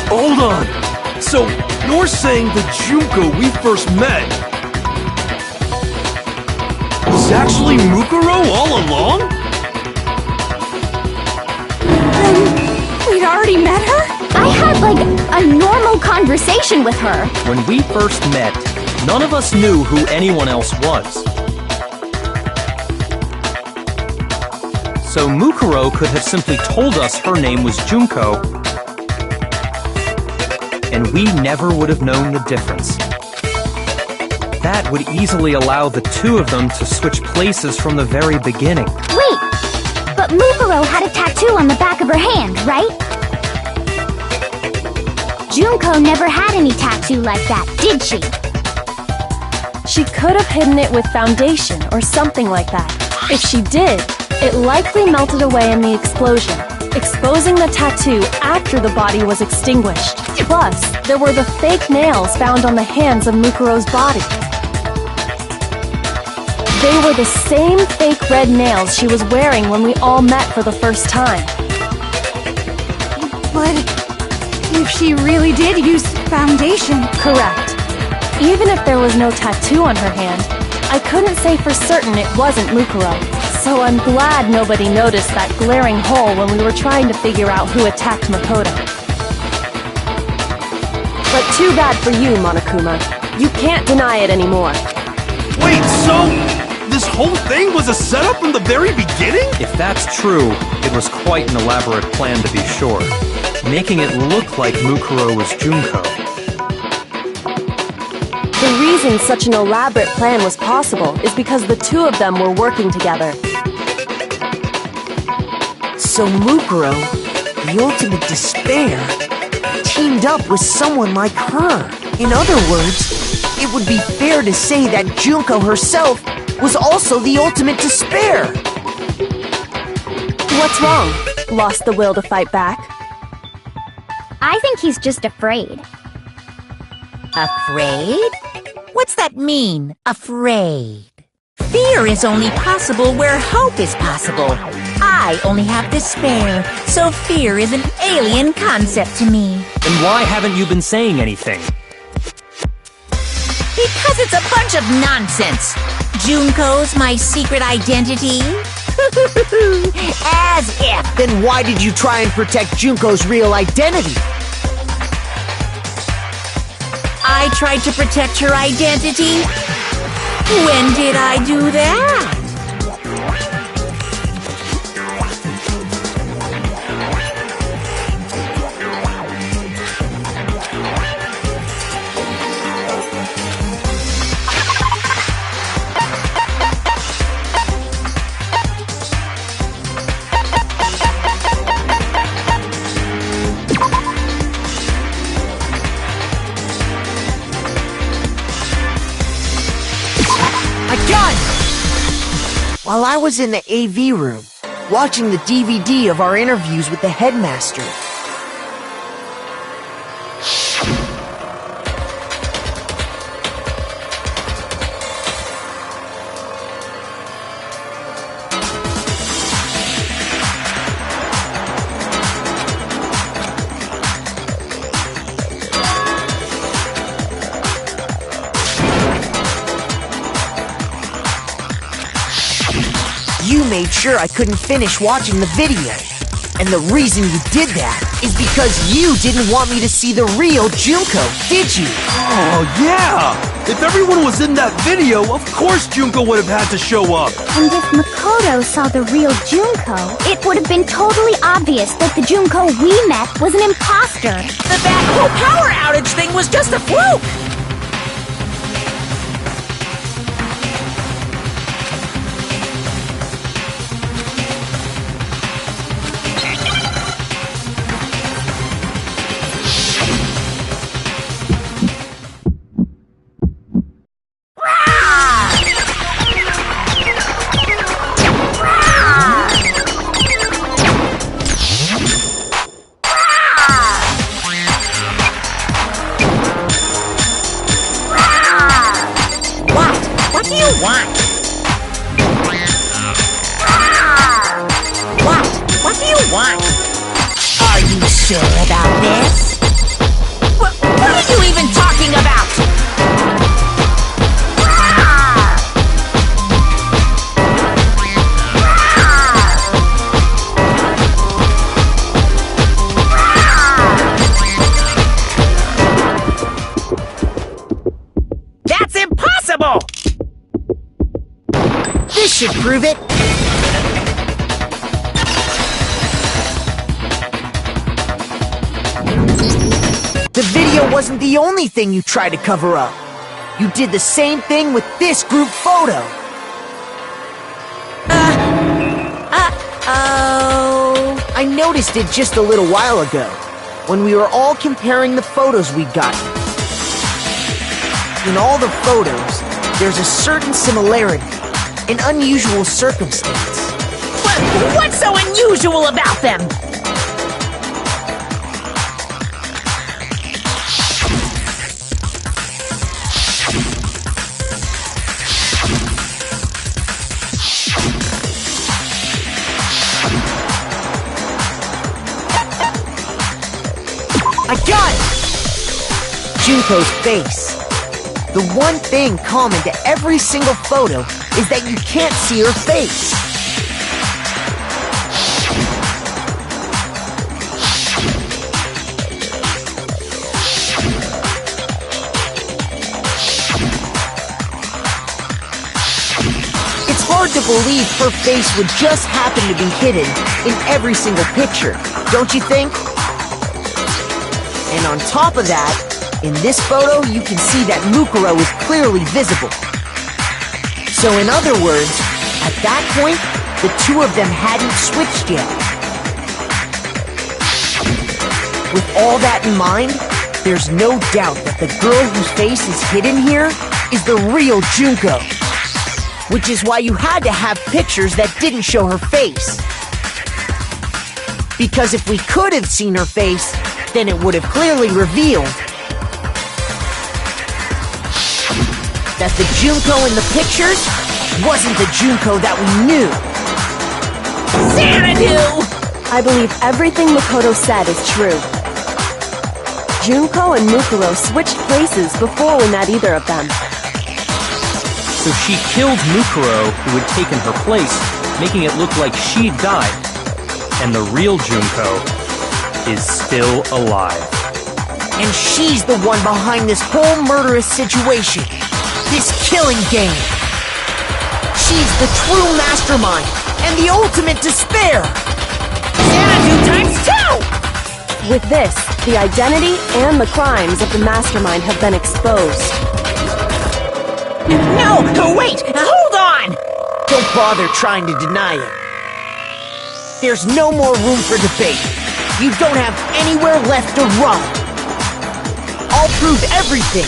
Hold on! So, you're saying the Junko we first met was actually Mukuro all along? We'd already met her? I had, like, a normal conversation with her. When we first met, none of us knew who anyone else was. So Mukuro could have simply told us her name was Junko, and we never would have known the difference. That would easily allow the two of them to switch places from the very beginning. Wait, but Mukuro had a tattoo on the back of her hand, right? Junko never had any tattoo like that, did she? She could have hidden it with foundation or something like that. If she did, it likely melted away in the explosion, exposing the tattoo after the body was extinguished. Plus, there were the fake nails found on the hands of Mukuro's body. They were the same fake red nails she was wearing when we all met for the first time. But if she really did use foundation... Correct. Even if there was no tattoo on her hand, I couldn't say for certain it wasn't Mukuro. So I'm glad nobody noticed that glaring hole when we were trying to figure out who attacked Makoto. But too bad for you, Monokuma. You can't deny it anymore. Wait, so this whole thing was a setup from the very beginning? If that's true, it was quite an elaborate plan to be sure, making it look like Mukuro was Junko. The reason such an elaborate plan was possible is because the two of them were working together. So Mukuro, the ultimate despair, teamed up with someone like her. In other words, it would be fair to say that Junko herself was also the ultimate despair. What's wrong? Lost the will to fight back? I think he's just afraid. Afraid? What's that mean, afraid? Fear is only possible where hope is possible. I only have despair, so fear is an alien concept to me. Then why haven't you been saying anything? Because it's a bunch of nonsense. Junko's my secret identity? As if. Then why did you try and protect Junko's real identity? I tried to protect her identity? When did I do that? While I was in the AV room, watching the DVD of our interviews with the headmaster, you made sure I couldn't finish watching the video. And the reason you did that is because you didn't want me to see the real Junko, did you? Oh, yeah! If everyone was in that video, of course Junko would have had to show up. And if Makoto saw the real Junko, it would have been totally obvious that the Junko we met was an imposter. That whole power outage thing was just a fluke! Sure about this? What are you even talking about? That's impossible! This should prove it. The video wasn't the only thing you tried to cover up. You did the same thing with this group photo. Uh-oh. I noticed it just a little while ago, when we were all comparing the photos we'd gotten. In all the photos, there's a certain similarity, an unusual circumstance. What's so unusual about them? I got it! Junko's face. The one thing common to every single photo is that you can't see her face. It's hard to believe her face would just happen to be hidden in every single picture, don't you think? And on top of that, in this photo, you can see that Mukuro is clearly visible. So in other words, at that point, the two of them hadn't switched yet. With all that in mind, there's no doubt that the girl whose face is hidden here is the real Junko. Which is why you had to have pictures that didn't show her face. Because if we could have seen her face, then it would have clearly revealed that the Junko in the pictures wasn't the Junko that we knew. Xanadu! I believe everything Makoto said is true. Junko and Mukuro switched places before we met either of them. So she killed Mukuro, who had taken her place, making it look like she'd died. And the real Junko is still alive. And she's the one behind this whole murderous situation. This killing game. She's the true mastermind and the ultimate despair. Xanadu times 2! With this, the identity and the crimes of the mastermind have been exposed. No, wait! Hold on! Don't bother trying to deny it. There's no more room for debate. You don't have anywhere left to run. I'll prove everything.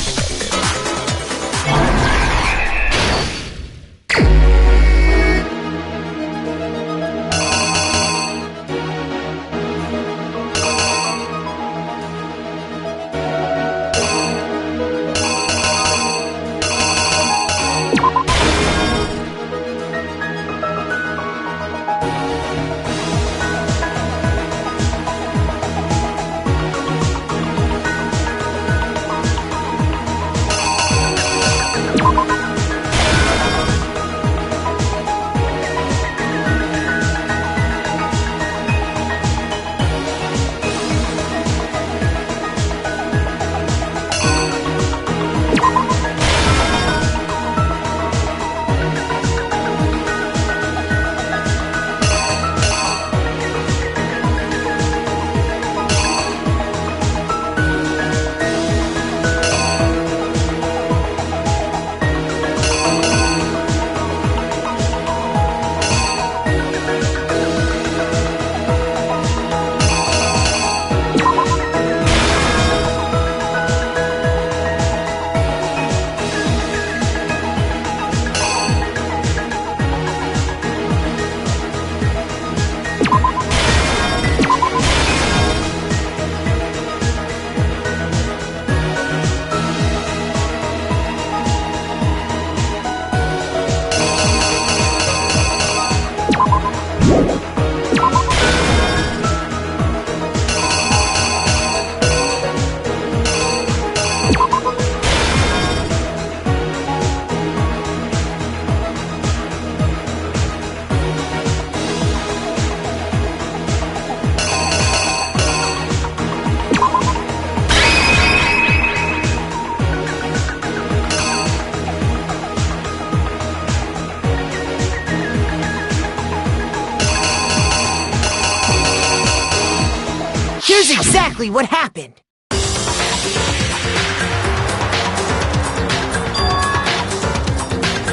Here's exactly what happened.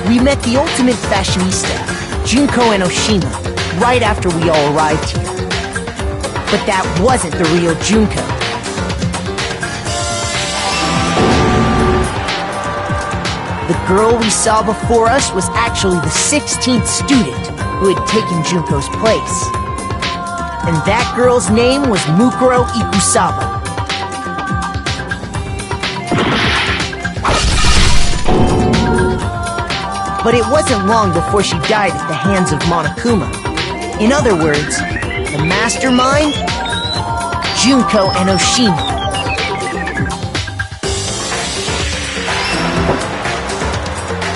We met the ultimate fashionista, Junko and Oshima, right after we all arrived here. But that wasn't the real Junko. The girl we saw before us was actually the 16th student who had taken Junko's place. And that girl's name was Mukuro Ikusaba. But it wasn't long before she died at the hands of Monokuma. In other words, the mastermind, Junko and Oshima.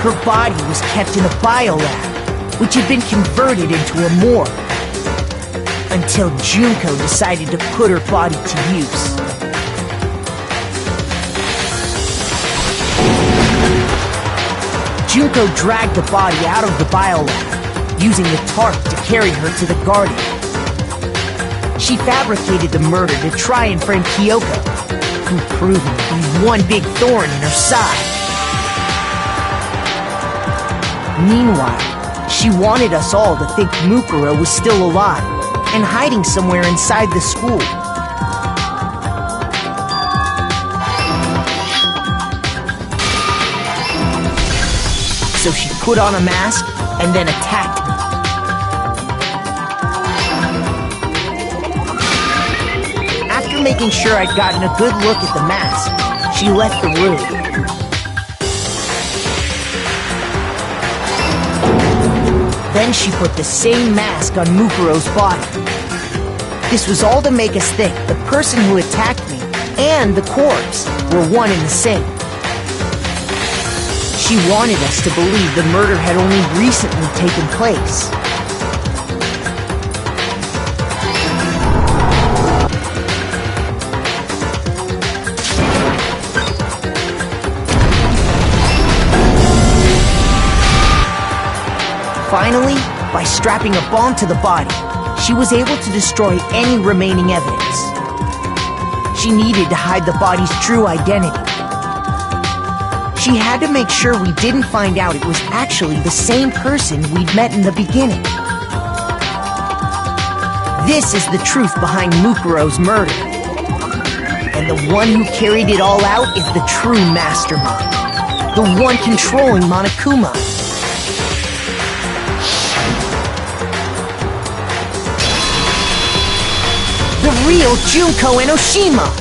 Her body was kept in a biolab, which had been converted into a morgue. Until Junko decided to put her body to use. Junko dragged the body out of the biolab, using the tarp to carry her to the garden. She fabricated the murder to try and frame Kyoko, who proved to be one big thorn in her side. Meanwhile, she wanted us all to think Mukuro was still alive and hiding somewhere inside the school. So she put on a mask and then attacked me. After making sure I'd gotten a good look at the mask, she left the room. Then she put the same mask on Mukuro's body. This was all to make us think the person who attacked me and the corpse were one and the same. She wanted us to believe the murder had only recently taken place. Finally, by strapping a bomb to the body, she was able to destroy any remaining evidence. She needed to hide the body's true identity. She had to make sure we didn't find out it was actually the same person we'd met in the beginning. This is the truth behind Mukuro's murder. And the one who carried it all out is the true mastermind. The one controlling Monokuma. The real Junko Enoshima!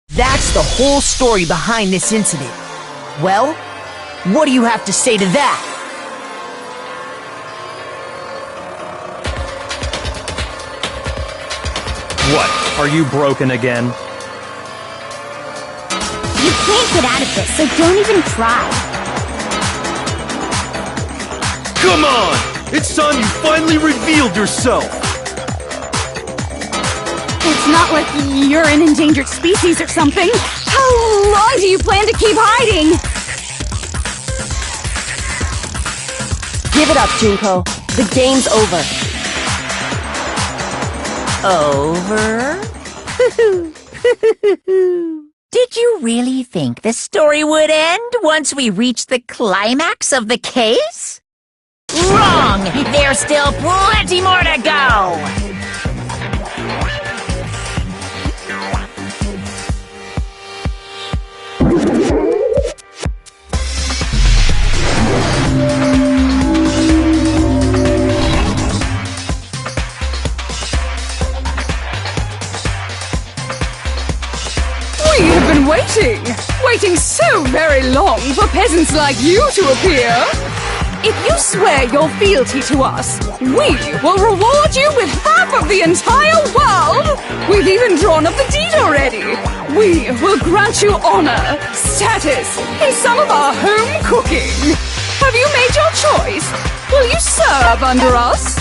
That's the whole story behind this incident. Well, what do you have to say to that? What? Are you broken again? You can't get out of this, so don't even try. Come on! It's time you finally revealed yourself! It's not like you're an endangered species or something. How long do you plan to keep hiding? Give it up, Junko. The game's over. Over? Did you really think the story would end once we reached the climax of the case? Wrong! There's still plenty more to go! We have been waiting so very long for peasants like you to appear. If you swear your fealty to us, we will reward you with half of the entire world! We've even drawn up the deed already! We will grant you honor, status, and some of our home cooking! Have you made your choice? Will you serve under us?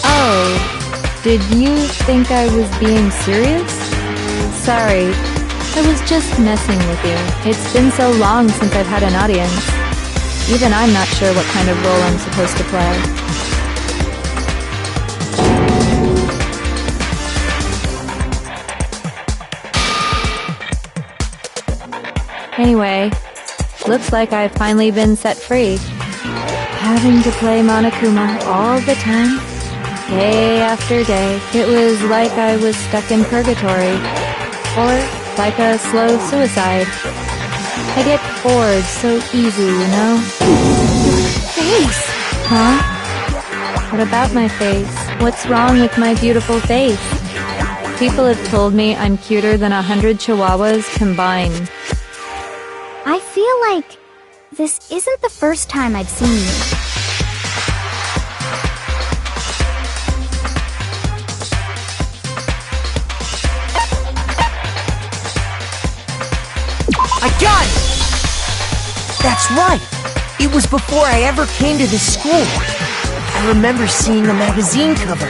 Oh, did you think I was being serious? Sorry, I was just messing with you. It's been so long since I've had an audience. Even I'm not sure what kind of role I'm supposed to play. Anyway, looks like I've finally been set free. Having to play Monokuma all the time, day after day, it was like I was stuck in purgatory. Or like a slow suicide. I get bored so easy, you know? Face! Huh? What about my face? What's wrong with my beautiful face? People have told me I'm cuter than 100 chihuahuas combined. I feel like this isn't the first time I've seen you. I got it! That's right! It was before I ever came to this school. I remember seeing a magazine cover.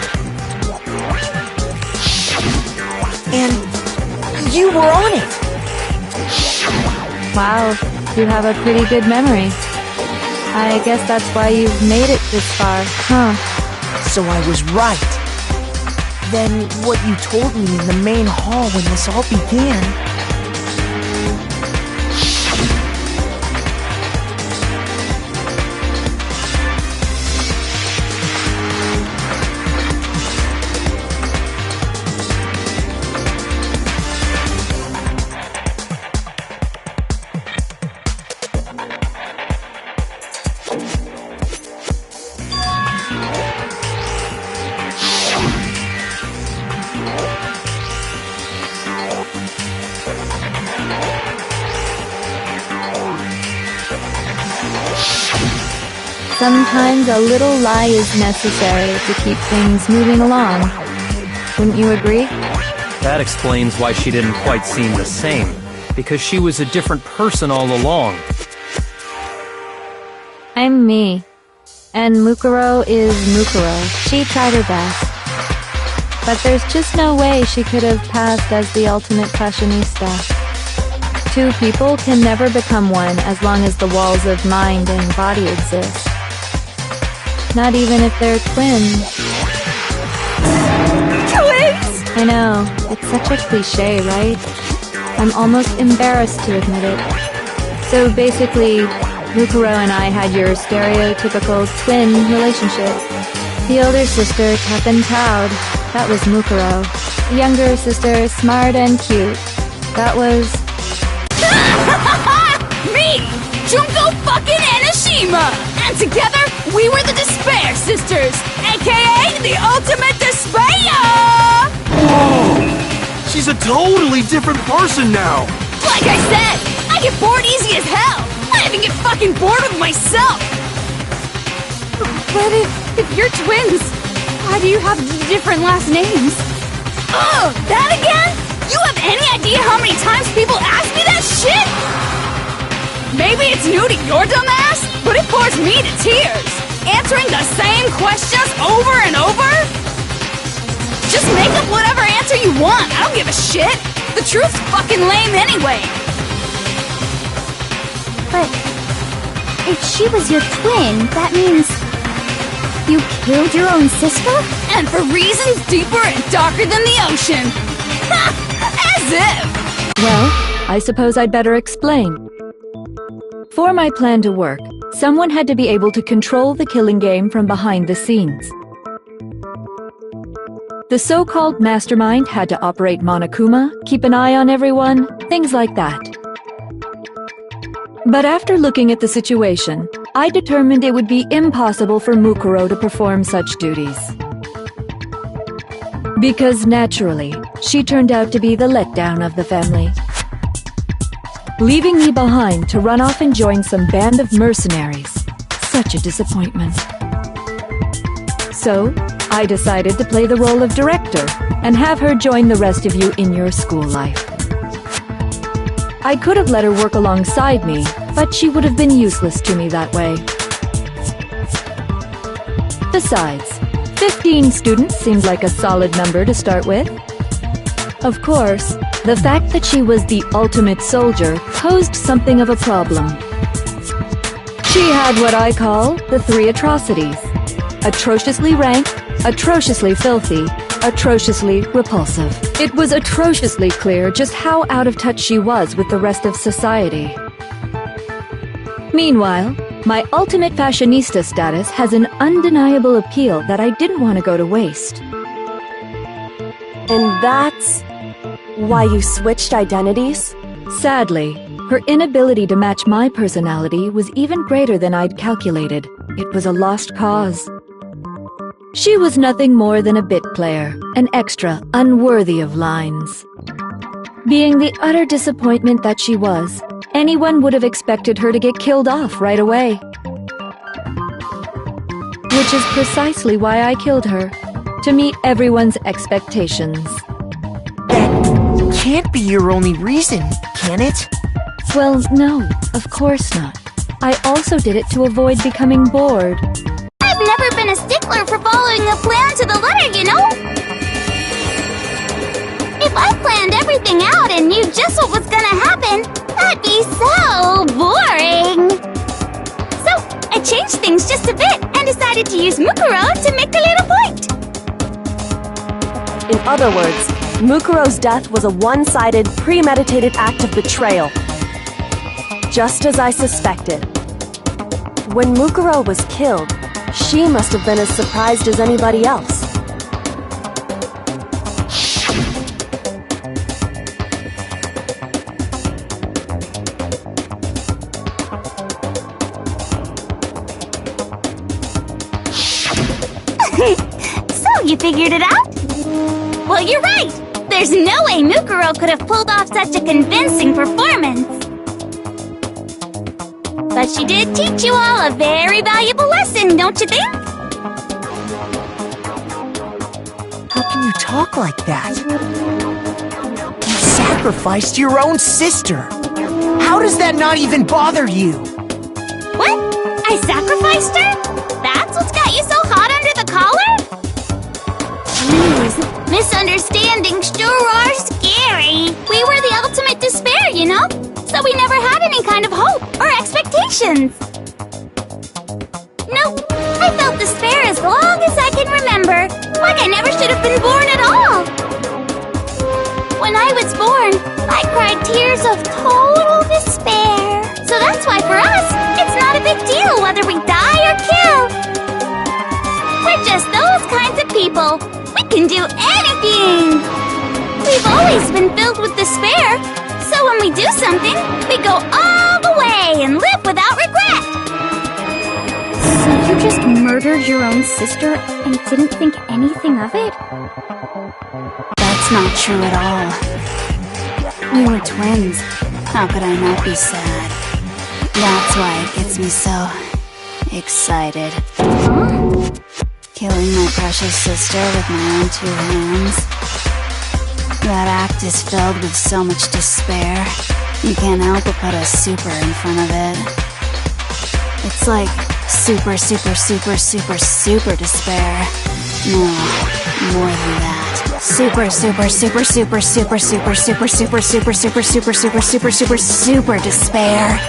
And you were on it! Wow, you have a pretty good memory. I guess that's why you've made it this far, huh? So I was right. Then what you told me in the main hall when this all began... Sometimes a little lie is necessary to keep things moving along. Wouldn't you agree? That explains why she didn't quite seem the same. Because she was a different person all along. I'm me. And Mukuro is Mukuro. She tried her best. But there's just no way she could have passed as the ultimate fashionista. Two people can never become one as long as the walls of mind and body exist. Not even if they're twins. Twins! I know, it's such a cliche, right? I'm almost embarrassed to admit it. So basically, Mukuro and I had your stereotypical twin relationship. The older sister, tough and proud. That was Mukuro. The younger sister, smart and cute. That was... Me! Junko fucking Enoshima! And together, we were the Despair Sisters, aka the Ultimate Despair! Whoa! She's a totally different person now! Like I said, I get bored easy as hell! I even get fucking bored with myself! But if you're twins, why do you have different last names? Oh, that again? You have any idea how many times people ask me that shit? Maybe it's new to your dumb ass, but it bores me to tears. Answering the same questions over and over? Just make up whatever answer you want. I don't give a shit. The truth's fucking lame anyway. But if she was your twin, that means you killed your own sister? And for reasons deeper and darker than the ocean. Ha! As if! Well, I suppose I'd better explain. For my plan to work, someone had to be able to control the killing game from behind the scenes. The so-called mastermind had to operate Monokuma, keep an eye on everyone, things like that. But after looking at the situation, I determined it would be impossible for Mukuro to perform such duties. Because naturally, she turned out to be the letdown of the family, leaving me behind to run off and join some band of mercenaries. Such a disappointment. So, I decided to play the role of director and have her join the rest of you in your school life. I could have let her work alongside me, but she would have been useless to me that way. Besides, 15 students seemed like a solid number to start with. Of course, the fact that she was the ultimate soldier posed something of a problem. She had what I call the three atrocities: atrociously rank, atrociously filthy, atrociously repulsive. It was atrociously clear just how out of touch she was with the rest of society. Meanwhile, my ultimate fashionista status has an undeniable appeal that I didn't want to go to waste. And that's why you switched identities? Sadly, her inability to match my personality was even greater than I'd calculated. It was a lost cause. She was nothing more than a bit player, an extra unworthy of lines. Being the utter disappointment that she was, anyone would have expected her to get killed off right away. Which is precisely why I killed her, to meet everyone's expectations. That can't be your only reason, can it? Well, no, of course not. I also did it to avoid becoming bored. I've never been a stickler for following a plan to the letter, you know? If I planned everything out and knew just what was gonna happen, that'd be so boring. So, I changed things just a bit and decided to use Mukuro to make a little point. In other words, Mukuro's death was a one-sided, premeditated act of betrayal. Just as I suspected. When Mukuro was killed, she must have been as surprised as anybody else. So, you figured it out? Well, you're right! There's no way Mukuro could have pulled off such a convincing performance. But But she did teach you all a very valuable lesson, don't you think? How can you talk like that? You sacrificed your own sister. How does that not even bother you? What? I sacrificed her? That's what's got you so hot under the collar? Jeez, misunderstandings sure are scary. We were the ultimate despair, you know? So we never had any kind of hope or expectations. Nope, I felt despair as long as I can remember. Like I never should have been born at all. When I was born, I cried tears of total despair. So that's why for us, it's not a big deal whether we die or kill. We're just those kinds of people. We can do anything. We've always been filled with despair. So when we do something, we go all the way and live without regret. So you just murdered your own sister and didn't think anything of it? That's not true at all. We were twins. How could I not be sad? That's why it gets me so excited. Huh? Killing my precious sister with my own two hands. That act is filled with so much despair. You can't help but put a super in front of it. It's like super, super, super, super, super despair. No, more than that. Super, super, super, super, super, super, super, super, super, super, super, super, super, super, super despair.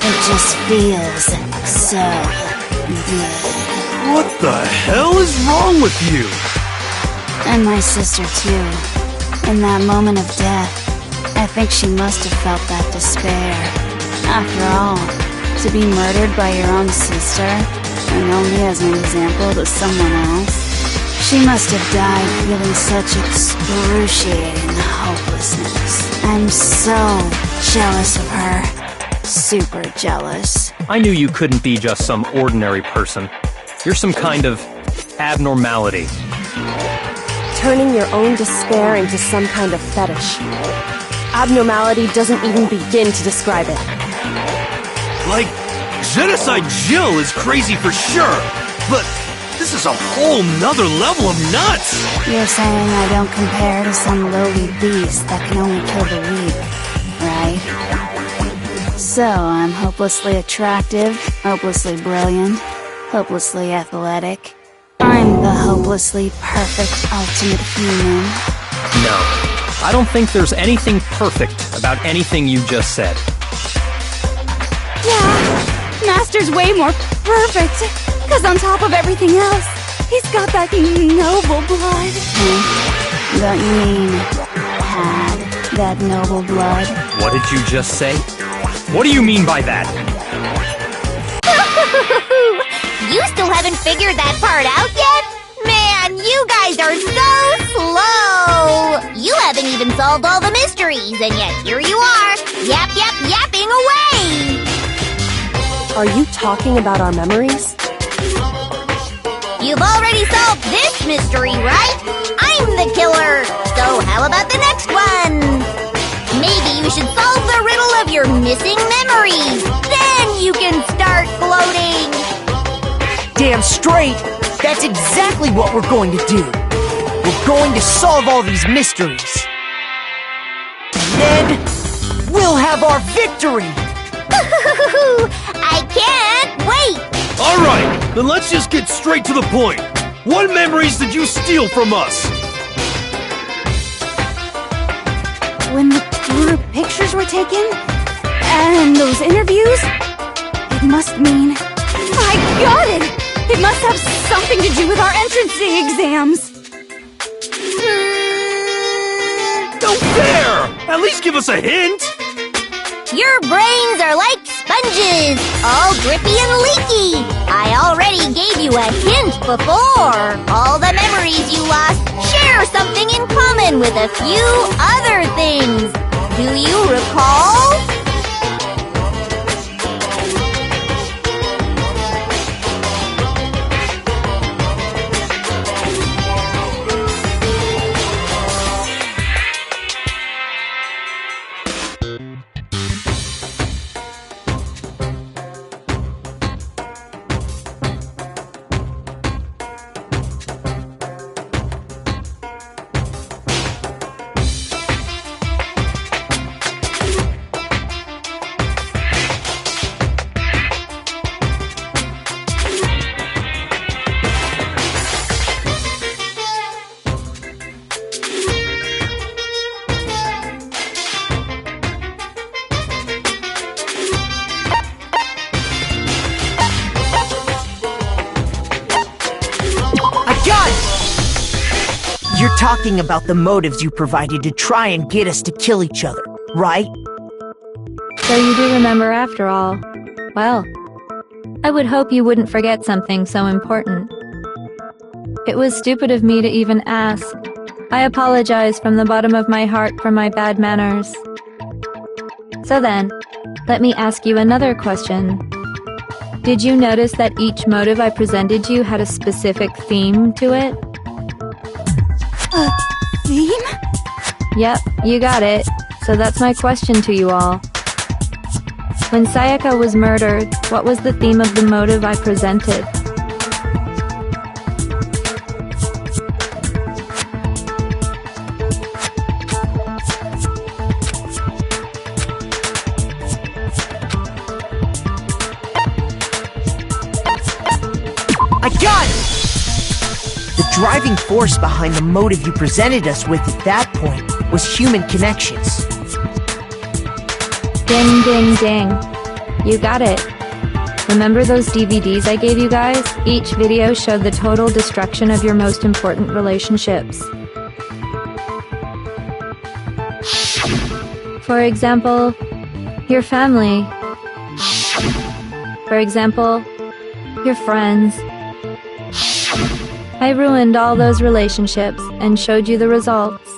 It just feels so good. What the hell is wrong with you? And my sister too. In that moment of death, I think she must have felt that despair. After all, to be murdered by your own sister, and only as an example to someone else, she must have died feeling such excruciating hopelessness. I'm so jealous of her. Super jealous. I knew you couldn't be just some ordinary person. You're some kind of abnormality. Turning your own despair into some kind of fetish. Abnormality doesn't even begin to describe it. Like, Genocide Jill is crazy for sure, but this is a whole nother level of nuts! You're saying I don't compare to some lowly beast that can only kill the weak, right? So, I'm hopelessly attractive, hopelessly brilliant, hopelessly athletic. I'm the hopelessly perfect ultimate human. No, I don't think there's anything perfect about anything you just said. Yeah, Master's way more perfect. Because on top of everything else, he's got that noble blood. Don't you mean had that noble blood? What did you just say? What do you mean by that? You still haven't figured that part out yet? Man, you guys are so slow! You haven't even solved all the mysteries, and yet here you are, yapping away! Are you talking about our memories? You've already solved this mystery, right? I'm the killer! So how about the next one? Maybe you should solve the riddle of your missing memories. Then you can start gloating! Damn straight! That's exactly what we're going to do! We're going to solve all these mysteries! And then, we'll have our victory! I can't wait! Alright, then let's just get straight to the point. What memories did you steal from us? When the group pictures were taken, and those interviews, it must mean... I got it! It must have something to do with our entrance exams. No fair! At least give us a hint! Your brains are like sponges, all drippy and leaky. I already gave you a hint before. All the memories you lost share something in common with a few other things. Do you recall? I got it! You're talking about the motives you provided to try and get us to kill each other, right? So you do remember after all. Well, I would hope you wouldn't forget something so important. It was stupid of me to even ask. I apologize from the bottom of my heart for my bad manners. So then, let me ask you another question. Did you notice that each motive I presented you had a specific theme to it? Theme? Yep, you got it. So that's my question to you all. When Sayaka was murdered, what was the theme of the motive I presented? I got it! The driving force behind the motive you presented us with at that point was human connections. Ding, ding, ding. You got it. Remember those DVDs I gave you guys? Each video showed the total destruction of your most important relationships. For example, your family. For example, your friends. I ruined all those relationships and showed you the results.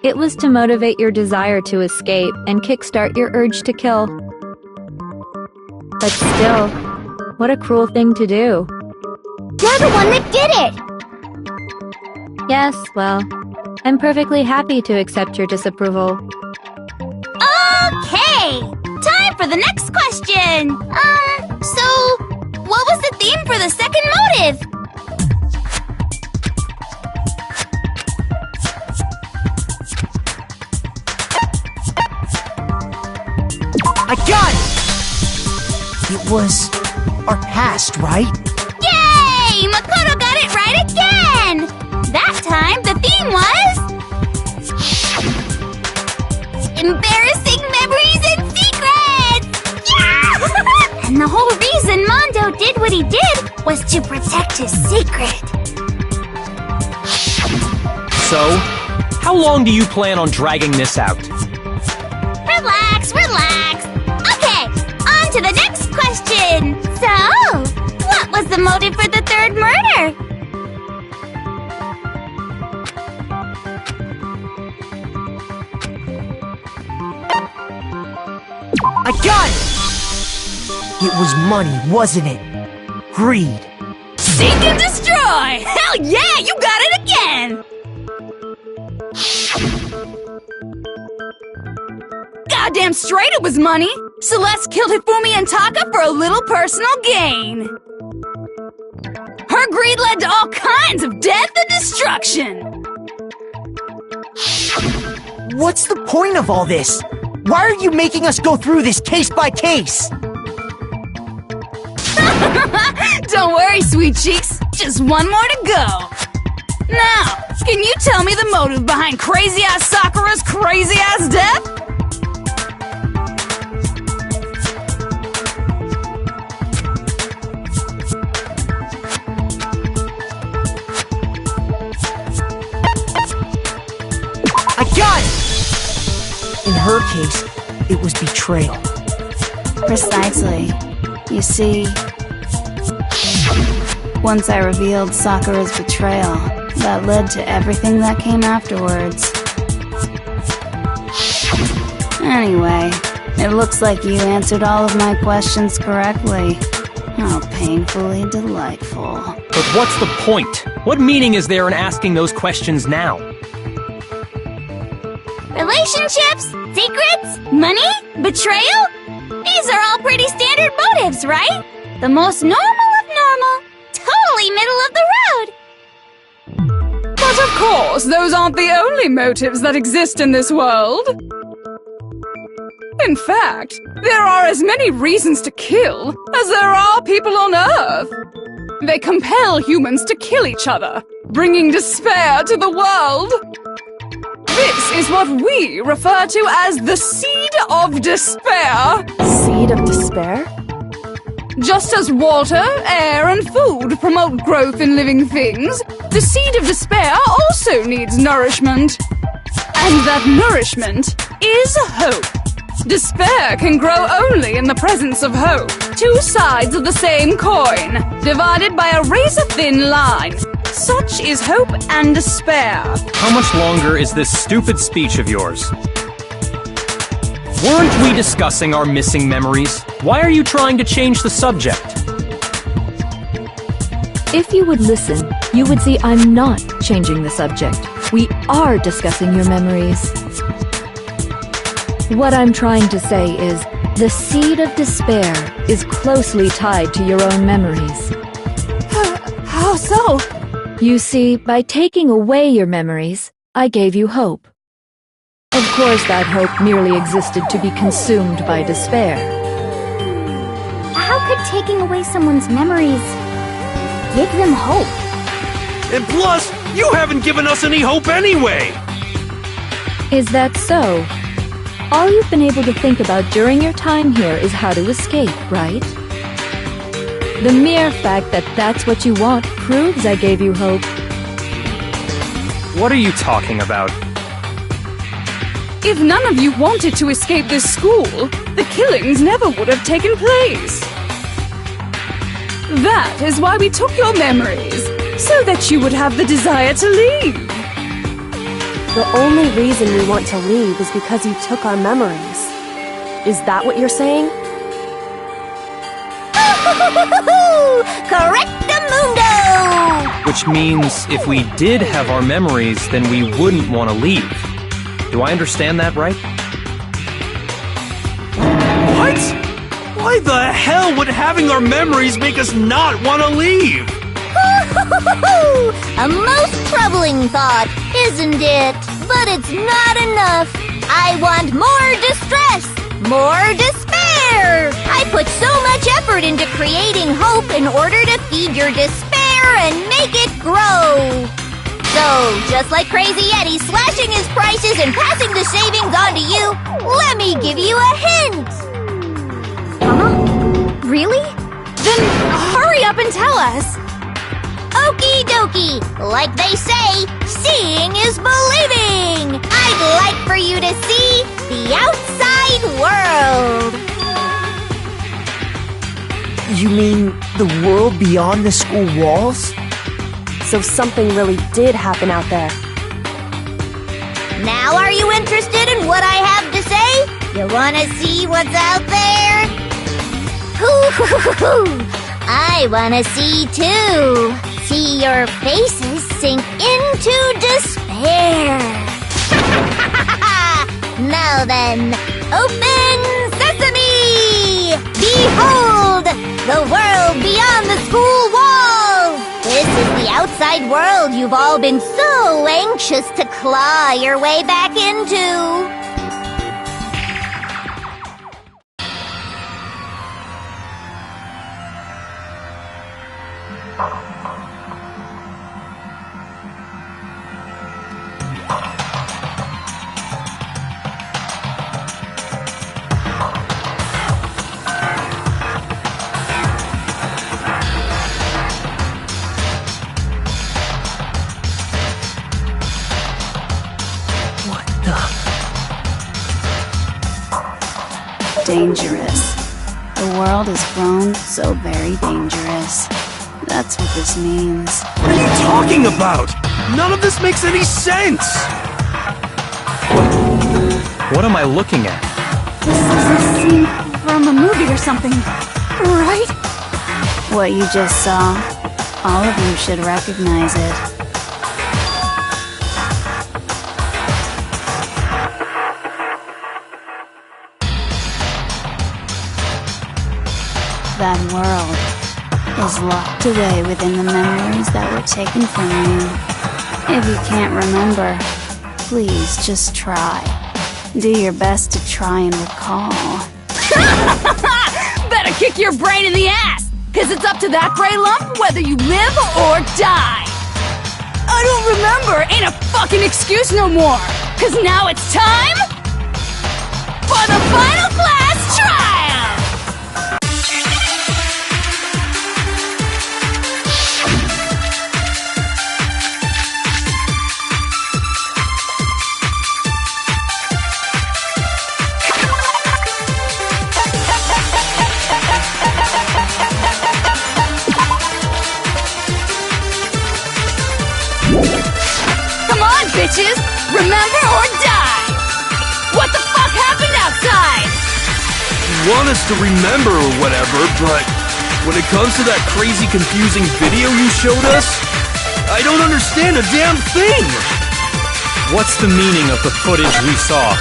It was to motivate your desire to escape and kickstart your urge to kill. But still, what a cruel thing to do. You're the one that did it! Yes, well, I'm perfectly happy to accept your disapproval. Okay! Time for the next question! So, what was the theme for the second motive? I got it! It was our past, right? Yay! Makoto got it right again! That time, the theme was... embarrassing memories and secrets! Yeah! And the whole reason Mondo did what he did was to protect his secret. So, how long do you plan on dragging this out? Relax, relax. Okay, on to the next question. So, what was the motive for the third murder? I got it! It was money, wasn't it? Greed. Seek and destroy! Hell yeah, you got it again! Goddamn straight it was money! Celeste killed Hifumi and Taka for a little personal gain. Her greed led to all kinds of death and destruction. What's the point of all this? Why are you making us go through this case by case? Don't worry, sweet cheeks. Just one more to go. Now, can you tell me the motive behind crazy-ass Sakura's crazy-ass death? I got it! In her case, it was betrayal. Precisely. You see, once I revealed Sakura's betrayal, that led to everything that came afterwards. Anyway, it looks like you answered all of my questions correctly. How painfully delightful. But what's the point? What meaning is there in asking those questions now? Relationships? Secrets? Money? Betrayal? These are all pretty standard motives, right? The most normal of normal. Totally middle of the road. But of course, those aren't the only motives that exist in this world. In fact, there are as many reasons to kill as there are people on Earth. They compel humans to kill each other, bringing despair to the world. This is what we refer to as the seed of despair. Seed of despair? Just as water, air, and food promote growth in living things, the seed of despair also needs nourishment. And that nourishment is hope. Despair can grow only in the presence of hope. Two sides of the same coin, divided by a razor-thin line. Such is hope and despair. How much longer is this stupid speech of yours? Weren't we discussing our missing memories? Why are you trying to change the subject? If you would listen, you would see I'm not changing the subject. We are discussing your memories. What I'm trying to say is, the seed of despair is closely tied to your own memories. How so? You see, by taking away your memories, I gave you hope. Of course, that hope merely existed to be consumed by despair. How could taking away someone's memories give them hope? And plus, you haven't given us any hope anyway! Is that so? All you've been able to think about during your time here is how to escape, right? The mere fact that that's what you want proves I gave you hope. What are you talking about? If none of you wanted to escape this school, the killings never would have taken place. That is why we took your memories, so that you would have the desire to leave. The only reason we want to leave is because you took our memories. Is that what you're saying? Correctamundo! Which means if we did have our memories, then we wouldn't want to leave. Do I understand that right? What? Why the hell would having our memories make us not want to leave? A most troubling thought, isn't it? But it's not enough. I want more distress, more despair. I put so much effort into creating hope in order to feed your despair and make it grow. So, just like Crazy Eddie slashing his prices and passing the savings on to you, let me give you a hint. Really? Then hurry up and tell us. Okie dokie. Like they say, seeing is believing. I'd like for you to see the outside world. You mean the world beyond the school walls? So something really did happen out there. Now are you interested in what I have to say? You wanna see what's out there? I wanna see too. See your faces sink into despair. Now then, open sesame! Behold, the world beyond the school walls! This is the outside world you've all been so anxious to claw your way back into. Dangerous. The world has grown so very dangerous. That's what this means. What are you talking about? None of this makes any sense! What am I looking at? This is a scene from a movie or something, right? What you just saw, all of you should recognize it. That world is locked away within the memories that were taken from you. If you can't remember, please just try. Do your best to try and recall. Better kick your brain in the ass, cause it's up to that gray lump whether you live or die. I don't remember ain't a fucking excuse no more, cause now it's time for the final class trial! Remember or die! What the fuck happened outside? You want us to remember or whatever, but when it comes to that crazy, confusing video you showed us, I don't understand a damn thing! What's the meaning of the footage we saw?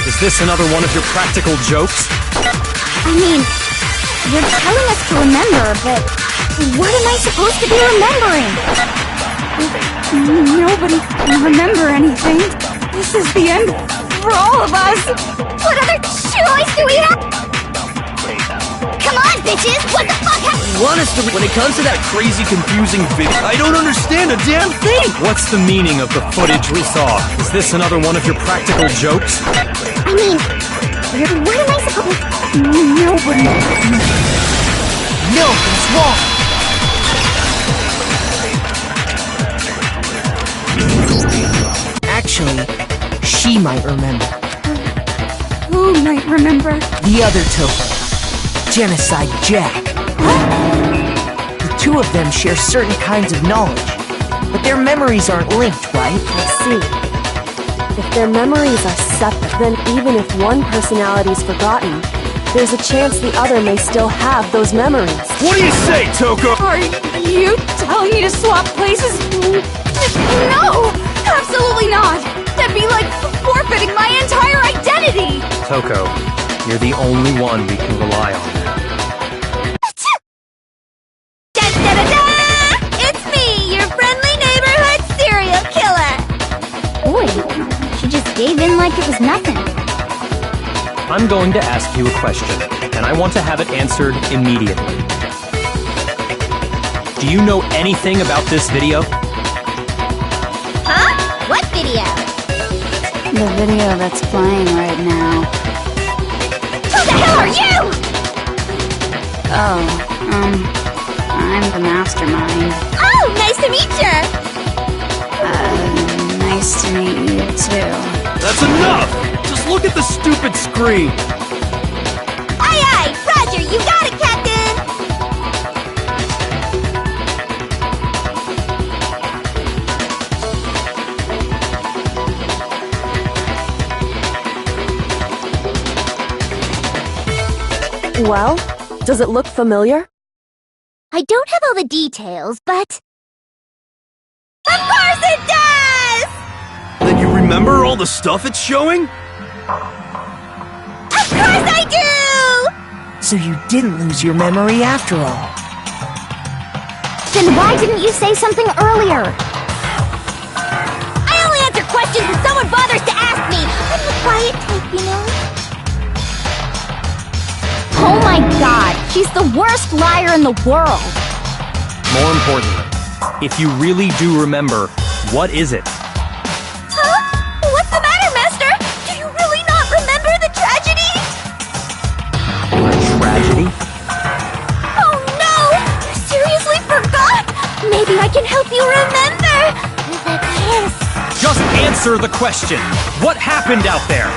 Is this another one of your practical jokes? I mean, you're telling us to remember, but what am I supposed to be remembering? Nobody can remember anything. This is the end for all of us. What other choice do we have? Come on, bitches! What the fuck happened? You want us to, when it comes to that crazy, confusing video, I don't understand a damn thing! What's the meaning of the footage we saw? Is this another one of your practical jokes? I mean, what am I supposed to... Nobody. No, it's wrong. Actually, she might remember. Who might remember? The other Toko. Genocide Jack. The two of them share certain kinds of knowledge, but their memories aren't linked, right? I see. If their memories are separate, then even if one personality's forgotten, there's a chance the other may still have those memories. What do you say, Toko? Are you telling me to swap places? No! Absolutely not! That'd be like forfeiting my entire identity! Toko, you're the only one we can rely on now. Da-da-da-da! It's me, your friendly neighborhood serial killer! Boy, she just gave in like it was nothing. I'm going to ask you a question, and I want to have it answered immediately. Do you know anything about this video? Huh? What video? The video that's playing right now. Who the hell are you? Oh, I'm the mastermind. Oh, nice to meet you! Nice to meet you too. That's enough! Just look at the stupid screen! Aye aye! Roger, you got it, Captain! Well, does it look familiar? I don't have all the details, but... Of course it does! Then you remember all the stuff it's showing? Of course I do! So you didn't lose your memory after all. Then why didn't you say something earlier? I only answer questions when someone bothers to ask me. I'm the quiet type, you know? Oh my god, she's the worst liar in the world. More importantly, if you really do remember, what is it? Huh? What's the matter, Master? Do you really not remember the tragedy? A tragedy? Oh no! You seriously forgot? Maybe I can help you remember with a kiss. Just answer the question! What happened out there?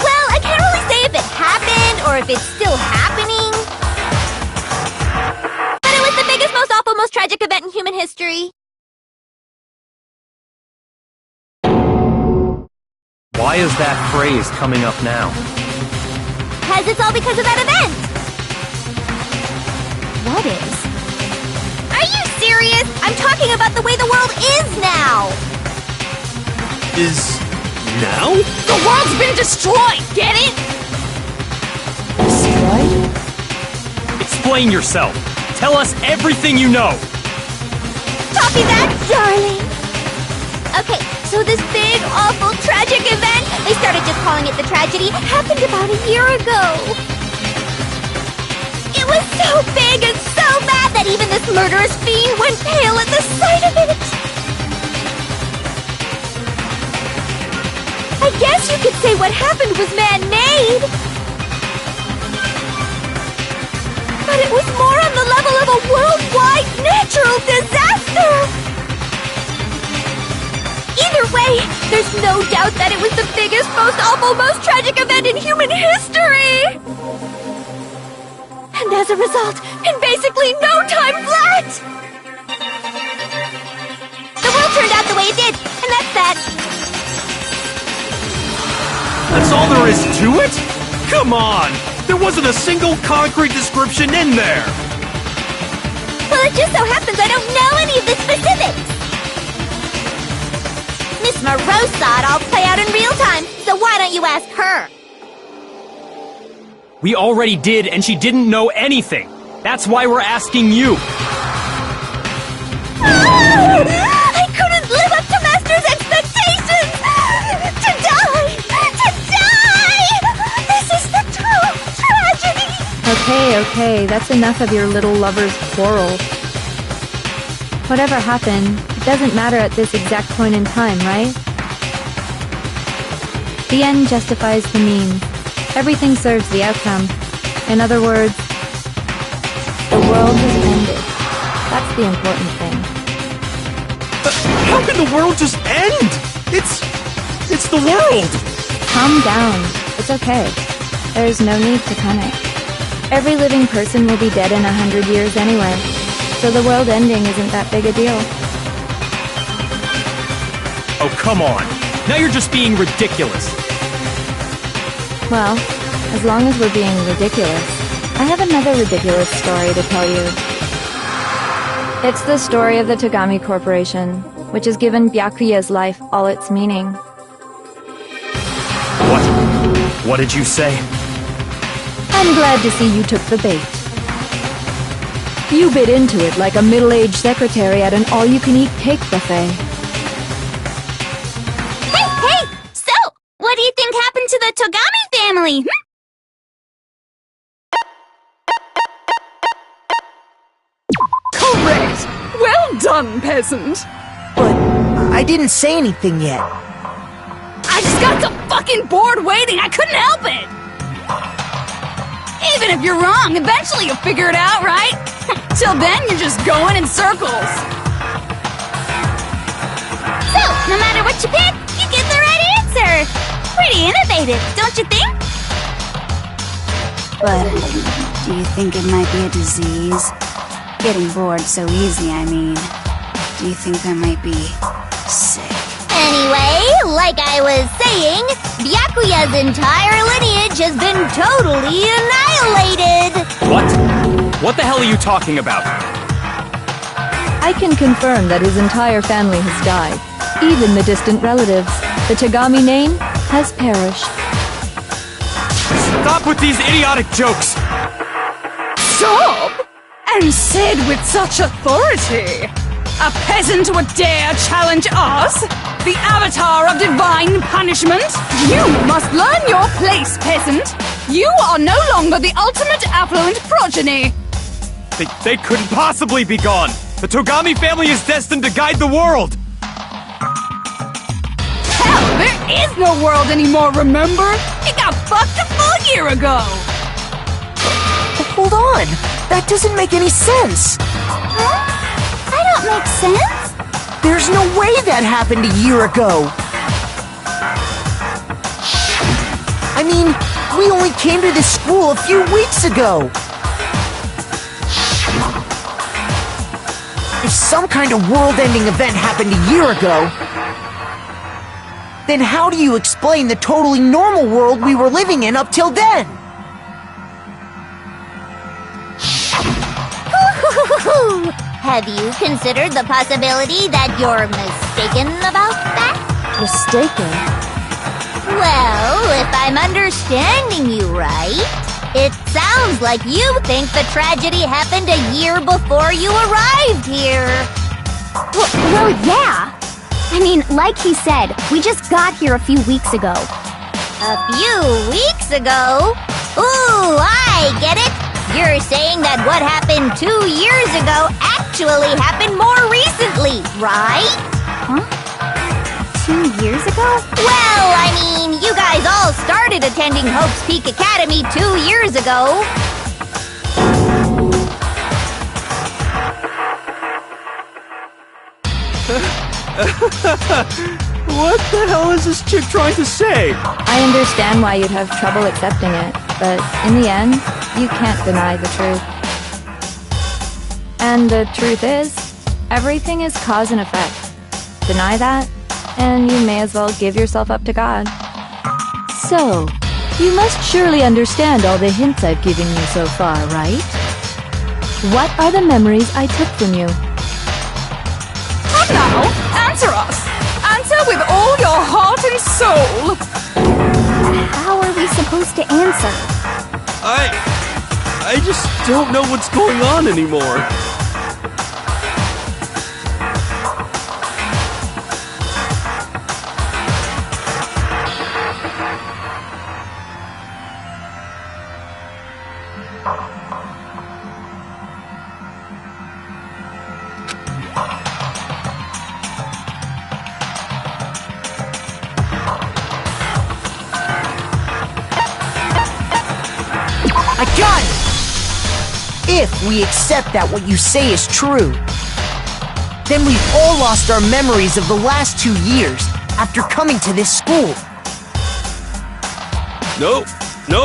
Well, I can't really say if it happened or if it's still happening. But it was the biggest, most awful, most tragic event in human history. Why is that phrase coming up now? Because it's all because of that event. What is? Are you serious? I'm talking about the way the world is now. Is... now? The world's been destroyed, get it? Explain yourself. Tell us everything you know. Copy that, darling. Okay, so this big, awful, tragic event, they started just calling it the tragedy, happened about a year ago. It was so big and so bad that even this murderous fiend went pale at the sight of it. I guess you could say what happened was man-made. But it was more on the level of a worldwide natural disaster! Either way, there's no doubt that it was the biggest, most awful, most tragic event in human history! And as a result, in basically no time flat! The world turned out the way it did, and And that's that. That's all there is to it? Come on! There wasn't a single concrete description in there! Well, it just so happens I don't know any of the specifics. Miss Moreau saw it all play out in real time, so why don't you ask her? We already did, and she didn't know anything. That's why we're asking you. I couldn't live up to Master's expectations! To die! To die! This is the total tragedy! Okay, that's enough of your little lover's quarrel. Whatever happened, it doesn't matter at this exact point in time, right? The end justifies the means. Everything serves the outcome. In other words, the world has ended. That's the important thing. How can the world just end? It's the world! Calm down. It's okay. There's no need to panic. Every living person will be dead in 100 years anyway, so the world ending isn't that big a deal. Oh, come on. Now you're just being ridiculous. Well, as long as we're being ridiculous, I have another ridiculous story to tell you. It's the story of the Togami Corporation, which has given Byakuya's life all its meaning. What? What did you say? I'm glad to see you took the bait. You bit into it like a middle-aged secretary at an all-you-can-eat cake buffet. Hey! So, what do you think happened to the Togami family? Correct! Well done, peasant! But I didn't say anything yet. I just got so fucking bored waiting, I couldn't help it! Even if you're wrong, eventually you'll figure it out, right? Till then, you're just going in circles. So, no matter what you pick, you get the right answer! Pretty innovative, don't you think? But do you think it might be a disease? Getting bored so easy, I mean. Do you think I might be sick? Anyway, like I was saying, Byakuya's entire lineage has been totally annihilated! What? What the hell are you talking about? I can confirm that his entire family has died. Even the distant relatives. The Togami name has perished. Stop with these idiotic jokes! Stop! And said with such authority! A peasant would dare challenge us? The avatar of divine punishment? You must learn your place, peasant! You are no longer the ultimate affluent progeny! They couldn't possibly be gone! The Togami family is destined to guide the world! Hell, there is no world anymore, remember? It got fucked a full year ago! Hold on! That doesn't make any sense! Huh? I don't make sense? There's no way that happened a year ago! I mean, we only came to this school a few weeks ago! If some kind of world-ending event happened a year ago, then how do you explain the totally normal world we were living in up till then? Have you considered the possibility that you're mistaken about that? Mistaken? Well, if I'm understanding you right, it sounds like you think the tragedy happened a year before you arrived here. Well, yeah. I mean, like he said, we just got here a few weeks ago. A few weeks ago? Ooh, I get it. You're saying that what happened 2 years ago actually happened more recently, right? Huh? 2 years ago? Well, I mean, you guys all started attending Hope's Peak Academy 2 years ago. What the hell is this chick trying to say? I understand why you'd have trouble accepting it, but in the end, you can't deny the truth. And the truth is, everything is cause and effect. Deny that, and you may as well give yourself up to God. So, you must surely understand all the hints I've given you so far, right? What are the memories I took from you? And now, answer us! Answer with all your heart and soul! How are we supposed to answer? I just don't know what's going on anymore. I got it! If we accept that what you say is true, then we've all lost our memories of the last 2 years after coming to this school. Nope. No.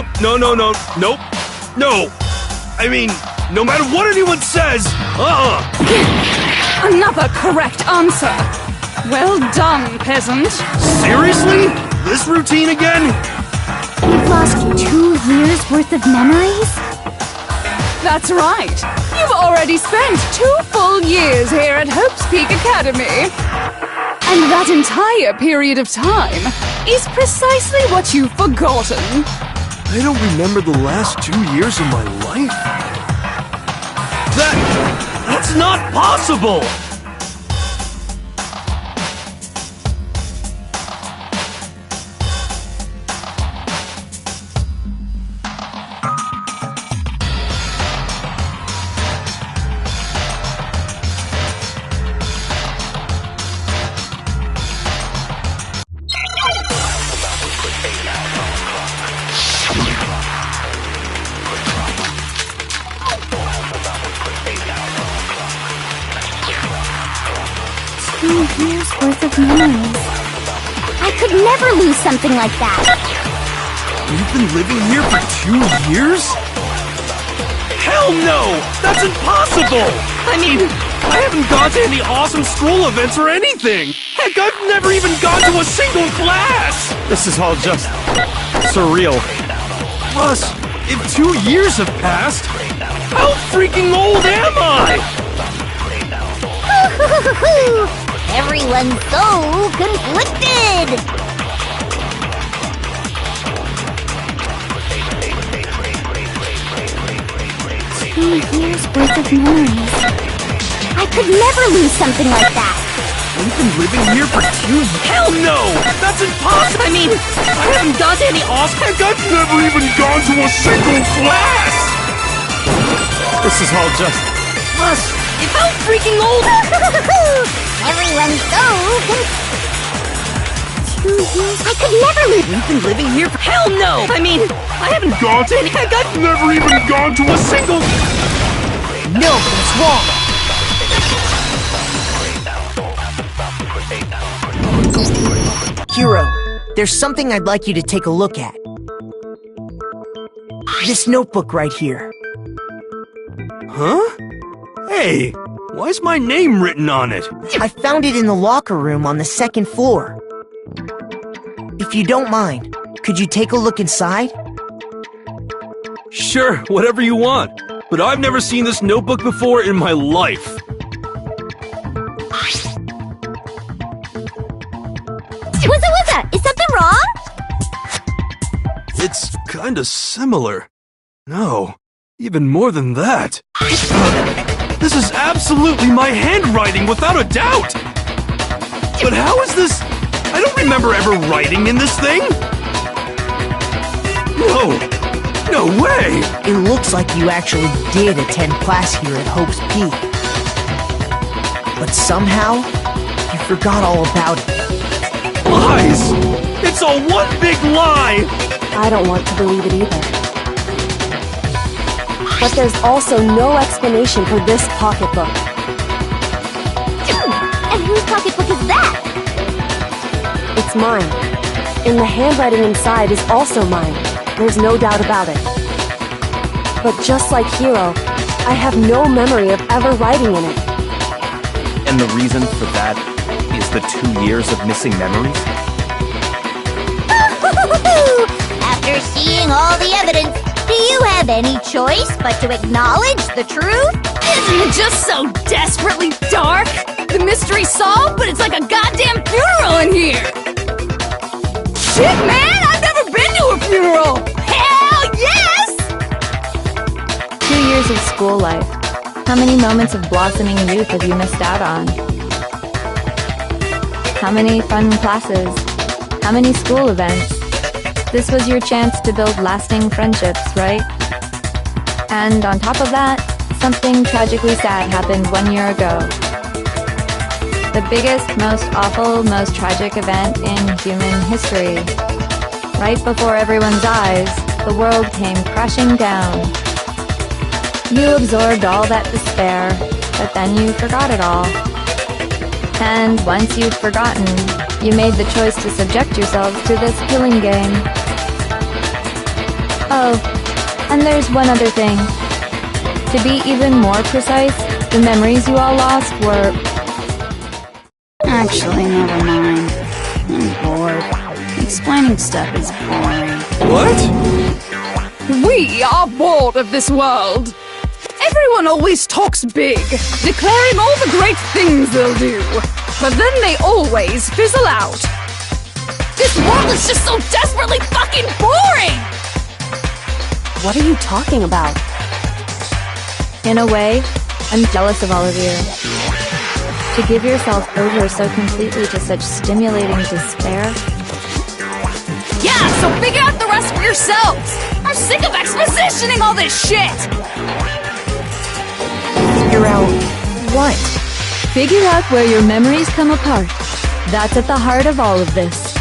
I mean, no matter what anyone says, Another correct answer! Well done, peasant! Seriously? This routine again? You've lost 2 years worth of memories? That's right! You've already spent 2 full years here at Hope's Peak Academy! And that entire period of time is precisely what you've forgotten! I don't remember the last 2 years of my life? That's not possible! Years worth of memories. I could never lose something like that. You've been living here for 2 years? Hell no! That's impossible! I mean, I haven't gone to any awesome school events or anything! Heck, I've never even gone to a single class! This is all just surreal. Plus, if 2 years have passed, how freaking old am I? Everyone's so conflicted! 2 years worth of memories. I could never lose something like that. We've been living here for 2 years? Hell no! That's impossible! I mean, I haven't gone to any awesome... Heck, I've never even gone to a single class! This is all just... Plus, how freaking old... Everyone's so 2 years? I could never lose... We've been living here for... Hell no! I mean, I haven't gone to any... Heck, I've never even gone to a single... No, that's wrong! Hero, there's something I'd like you to take a look at. This notebook right here. Huh? Hey, why's my name written on it? I found it in the locker room on the 2nd floor. If you don't mind, could you take a look inside? Sure, whatever you want. But I've never seen this notebook before in my life. What's Is something wrong? It's kinda similar. No, even more than that. This is absolutely my handwriting, without a doubt! But how is this... I don't remember ever writing in this thing! No way! It looks like you actually did attend class here at Hope's Peak. But somehow, you forgot all about it. Lies! It's all one big lie! I don't want to believe it either. But there's also no explanation for this pocketbook. And whose pocketbook is that? It's mine. And the handwriting inside is also mine. There's no doubt about it. But just like Hiro, I have no memory of ever writing in it. And the reason for that is the 2 years of missing memories? After seeing all the evidence, do you have any choice but to acknowledge the truth? Isn't it just so desperately dark? The mystery's solved, but it's like a goddamn funeral in here! Shit, man! I've never been to a funeral! Hell yes! 2 years of school life. How many moments of blossoming youth have you missed out on? How many fun classes? How many school events? This was your chance to build lasting friendships, right? And on top of that, something tragically sad happened 1 year ago. The biggest, most awful, most tragic event in human history. Right before everyone's eyes, the world came crashing down. You absorbed all that despair, but then you forgot it all. And once you'd forgotten, you made the choice to subject yourselves to this killing game. Oh, and there's one other thing. To be even more precise, the memories you all lost were... Actually, never mind. I'm bored. Explaining stuff is boring. What? We are bored of this world. Everyone always talks big, declaring all the great things they'll do. But then they always fizzle out. This world is just so desperately fucking boring! What are you talking about? In a way, I'm jealous of all of you. To give yourself over so completely to such stimulating despair. Yeah, so figure out the rest for yourselves! I'm sick of expositioning all this shit! Figure out what? Figure out where your memories come apart. That's at the heart of all of this.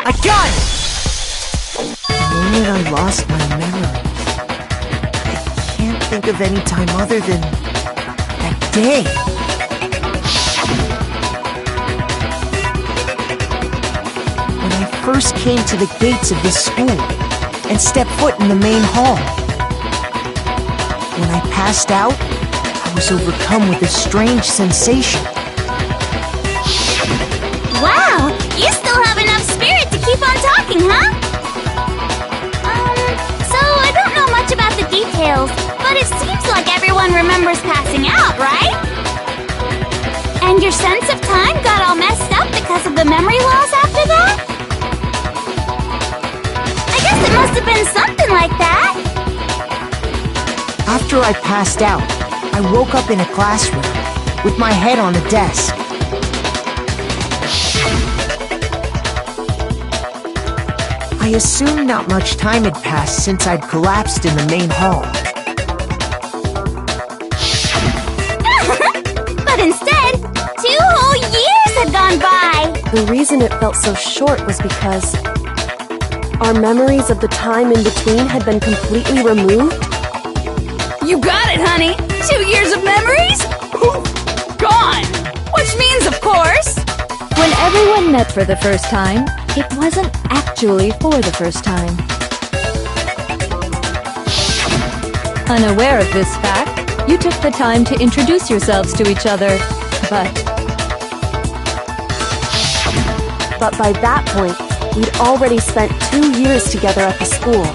I got it! The moment I lost my memory, I can't think of any time other than that day. When I first came to the gates of this school and stepped foot in the main hall. When I passed out, I was overcome with a strange sensation. Wow, you still have enough spirit to keep on talking, huh? So I don't know much about the details, but it seems like everyone remembers passing out, right? And your sense of time got all messed up because of the memory loss after that? I guess it must have been something like that. After I passed out, I woke up in a classroom with my head on a desk. I assumed not much time had passed since I'd collapsed in the main hall. But instead, 2 whole years had gone by! The reason it felt so short was because our memories of the time in between had been completely removed. You got it, honey! 2 years of memories? Poof! Gone! Which means, of course... When everyone met for the first time, it wasn't actually for the first time. Unaware of this fact, you took the time to introduce yourselves to each other, but by that point, we'd already spent 2 years together at the school.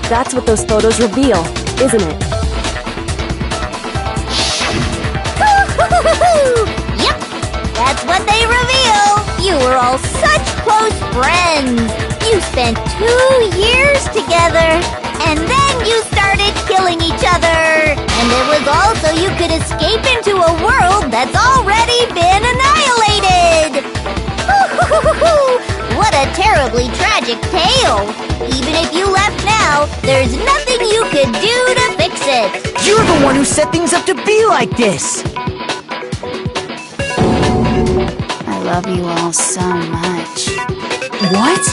That's what those photos reveal, isn't it? Yep, that's what they reveal. You were all such close friends. You spent 2 years together, and then you started killing each other. And it was all so you could escape into a world that's already been annihilated. What a terribly tragic tale. Even if you left now, there's nothing you could do to fix it. You're the one who set things up to be like this! I love you all so much. What?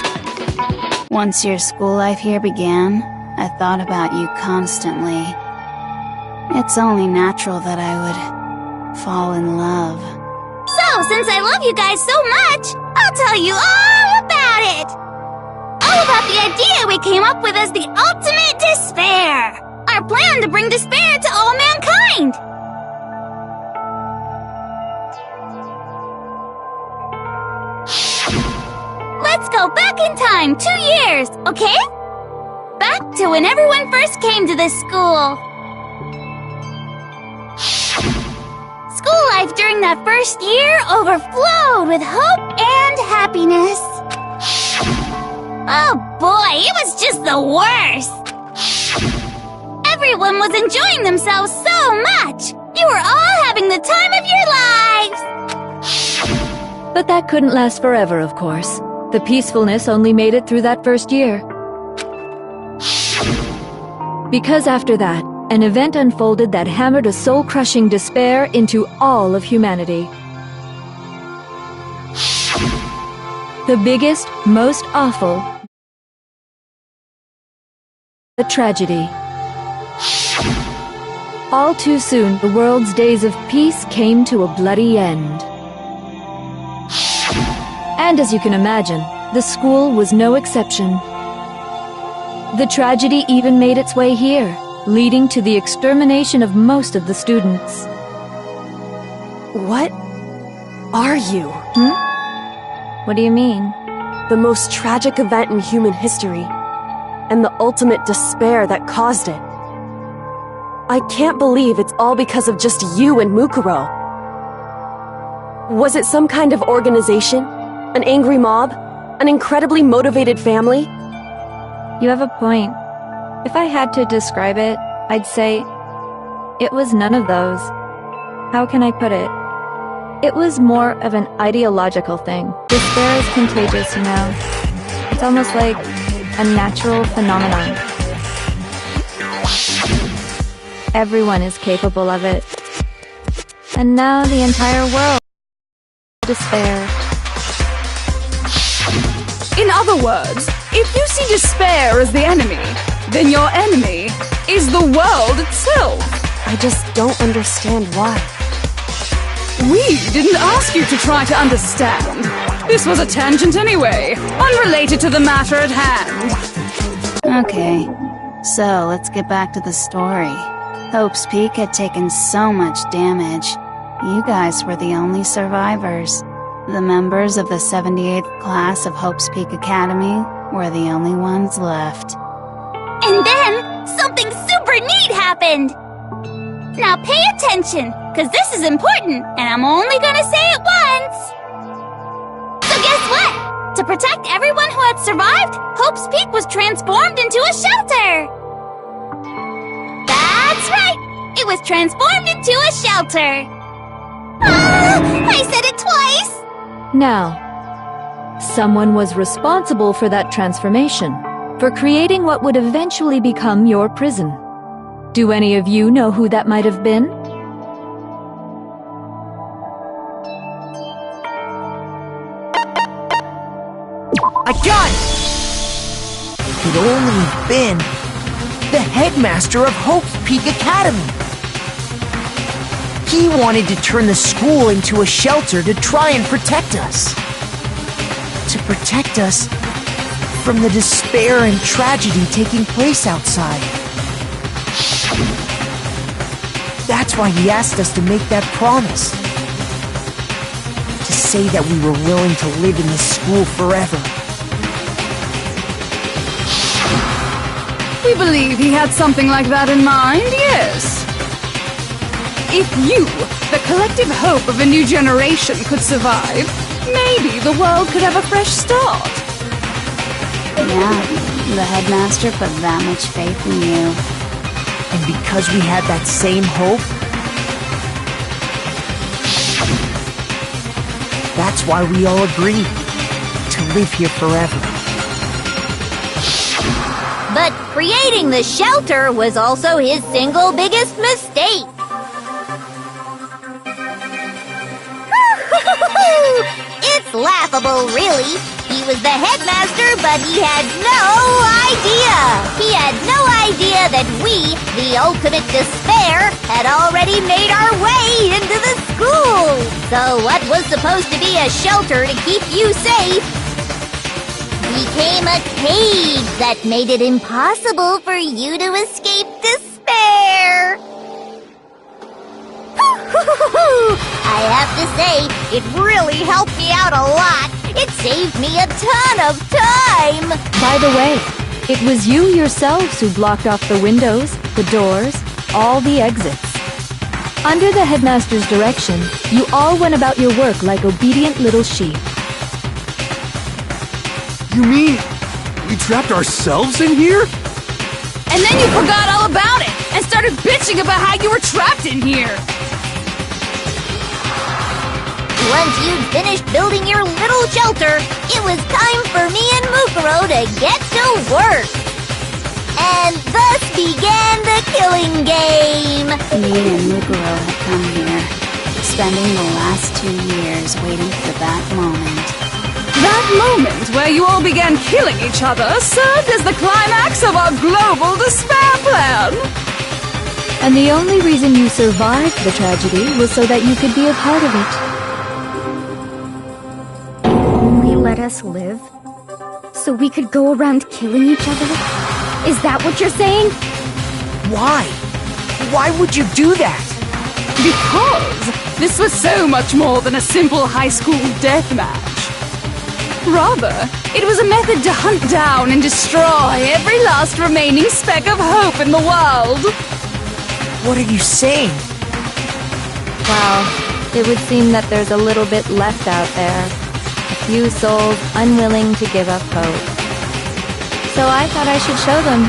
Once your school life here began, I thought about you constantly. It's only natural that I would fall in love. So, since I love you guys so much, I'll tell you all about it! All about the idea we came up with as the ultimate despair! Our plan to bring despair to all mankind! Let's go back in time 2 years, okay? Back to when everyone first came to this school. School life during that first year overflowed with hope and happiness. Oh boy, it was just the worst! Everyone was enjoying themselves so much! You were all having the time of your lives! But that couldn't last forever, of course. The peacefulness only made it through that first year. Because after that, an event unfolded that hammered a soul-crushing despair into all of humanity. The biggest, most awful, the tragedy. All too soon, the world's days of peace came to a bloody end. And as you can imagine, the school was no exception. The tragedy even made its way here, leading to the extermination of most of the students. What are you? What do you mean? The most tragic event in human history, and the ultimate despair that caused it. I can't believe it's all because of just you and Mukuro. Was it some kind of organization? An angry mob? An incredibly motivated family? You have a point. If I had to describe it, I'd say it was none of those. How can I put it? It was more of an ideological thing. Despair is contagious, you know. It's almost like a natural phenomenon. Everyone is capable of it. And now the entire world despair. In other words, if you see despair as the enemy, then your enemy is the world itself. I just don't understand why. We didn't ask you to try to understand. This was a tangent anyway, unrelated to the matter at hand. Okay, so let's get back to the story. Hope's Peak had taken so much damage. You guys were the only survivors. The members of the 78th class of Hope's Peak Academy were the only ones left. And then, something super neat happened! Now pay attention, cause this is important, and I'm only gonna say it once! So guess what? To protect everyone who had survived, Hope's Peak was transformed into a shelter! That's right! It was transformed into a shelter! Ah! I said it twice! Now, someone was responsible for that transformation, for creating what would eventually become your prison. Do any of you know who that might have been? I got it! It could only have been the headmaster of Hope's Peak Academy. He wanted to turn the school into a shelter to try and protect us. To protect us from the despair and tragedy taking place outside. That's why he asked us to make that promise. To say that we were willing to live in this school forever. We believe he had something like that in mind, yes. If you, the collective hope of a new generation, could survive, maybe the world could have a fresh start. Yeah, the headmaster put that much faith in you. And because we had that same hope, that's why we all agreed to live here forever. But creating the shelter was also his single biggest mistake. It's laughable, really. He he was the headmaster, but he had no idea. He had no idea that we, the ultimate despair, had already made our way into the school. So what was supposed to be a shelter to keep you safe became a cage that made it impossible for you to escape despair. I have to say, it really helped me out a lot. It saved me a ton of time. By the way, it was you yourselves who blocked off the windows, the doors, all the exits. Under the headmaster's direction, you all went about your work like obedient little sheep. You mean we trapped ourselves in here? And then you forgot all about it and started bitching about how you were trapped in here. Once you'd finished building your little shelter, it was time for me and Mukuro to get to work. And thus began the killing game. Me and Mukuro had come here, spending the last 2 years waiting for that moment. That moment where you all began killing each other served as the climax of our global despair plan. And the only reason you survived the tragedy was so that you could be a part of it. Only let us live? So we could go around killing each other? Is that what you're saying? Why? Why would you do that? Because this was so much more than a simple high school death match. Rather, it was a method to hunt down and destroy every last remaining speck of hope in the world. What are you saying? Well, it would seem that there's a little bit left out there. A few souls unwilling to give up hope. So I thought I should show them,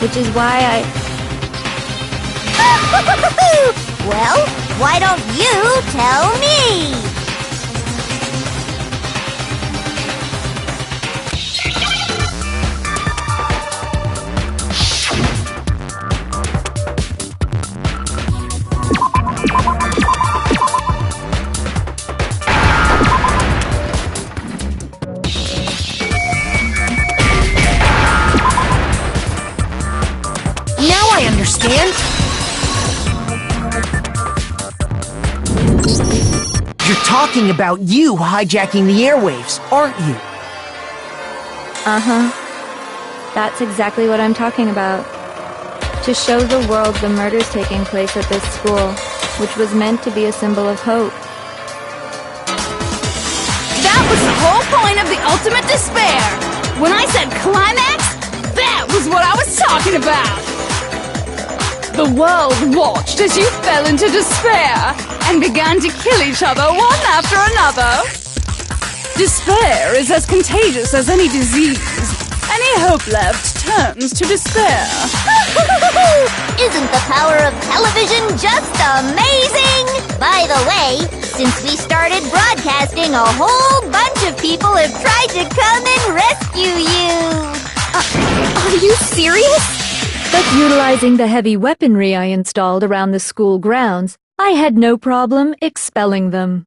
which is why I... Well, why don't you tell me? Now I understand. You're talking about you hijacking the airwaves, aren't you? Uh-huh. That's exactly what I'm talking about. To show the world the murders taking place at this school, which was meant to be a symbol of hope. That was the whole point of the ultimate despair. When I said climax, that was what I was talking about. The world watched as you fell into despair and began to kill each other one after another. Despair is as contagious as any disease. Any hope left turns to despair. Isn't the power of television just amazing? By the way, since we started broadcasting, a whole bunch of people have tried to come and rescue you. Are you serious? But utilizing the heavy weaponry I installed around the school grounds, I had no problem expelling them.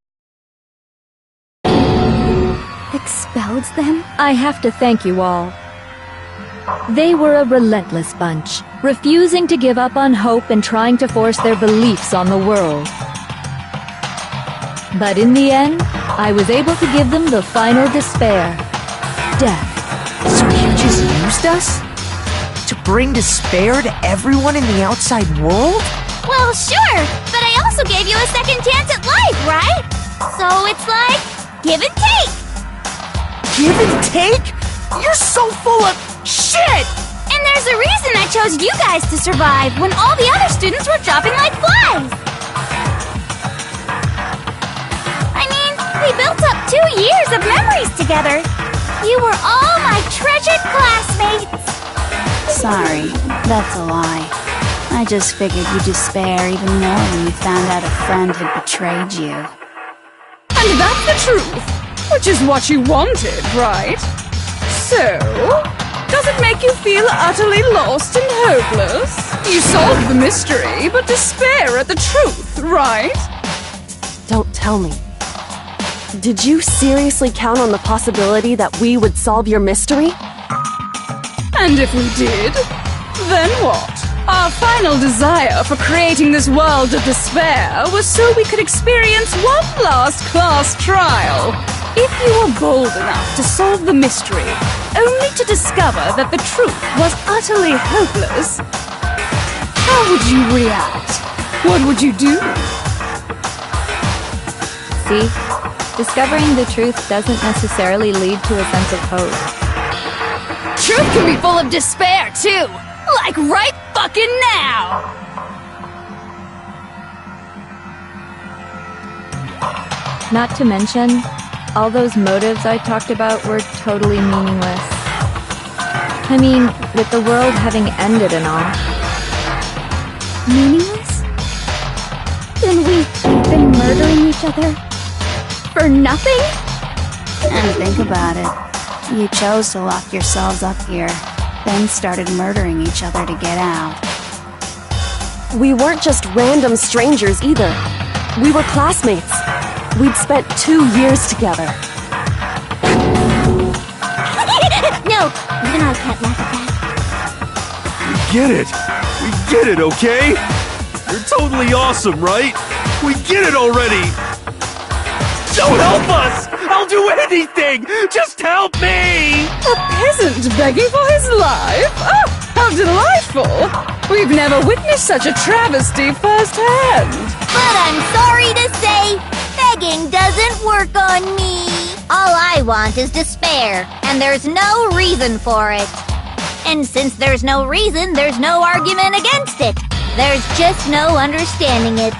Expelled them? I have to thank you all. They were a relentless bunch, refusing to give up on hope and trying to force their beliefs on the world. But in the end, I was able to give them the final despair. Death. So you just used us? To bring despair to everyone in the outside world? Well, sure, but I also gave you a second chance at life, right? So it's like, give and take. Give and take? You're so full of shit! And there's a reason I chose you guys to survive when all the other students were dropping like flies. I mean, we built up 2 years of memories together. You were all my treasured classmates. Sorry, that's a lie. I just figured you'd despair even more when you found out a friend had betrayed you. And that's the truth, which is what you wanted, right? So, does it make you feel utterly lost and hopeless? You solved the mystery, but despair at the truth, right? Don't tell me. Did you seriously count on the possibility that we would solve your mystery? And if we did, then what? Our final desire for creating this world of despair was so we could experience one last class trial. If you were bold enough to solve the mystery, only to discover that the truth was utterly hopeless, how would you react? What would you do? See? Discovering the truth doesn't necessarily lead to a sense of hope. Truth can be full of despair, too! Like right fucking now! Not to mention, all those motives I talked about were totally meaningless. I mean, with the world having ended and all. Meaningless? Then we've been murdering each other? For nothing? And think about it. You chose to lock yourselves up here, then started murdering each other to get out. We weren't just random strangers either. We were classmates. We'd spent 2 years together. No, even I can't laugh at that. We get it! We get it, okay? You're totally awesome, right? We get it already! So help us! I'll do anything! Just help me! A peasant begging for his life? Oh, how delightful! We've never witnessed such a travesty firsthand. But I'm sorry to say, begging doesn't work on me. All I want is despair, and there's no reason for it. And since there's no reason, there's no argument against it. There's just no understanding it.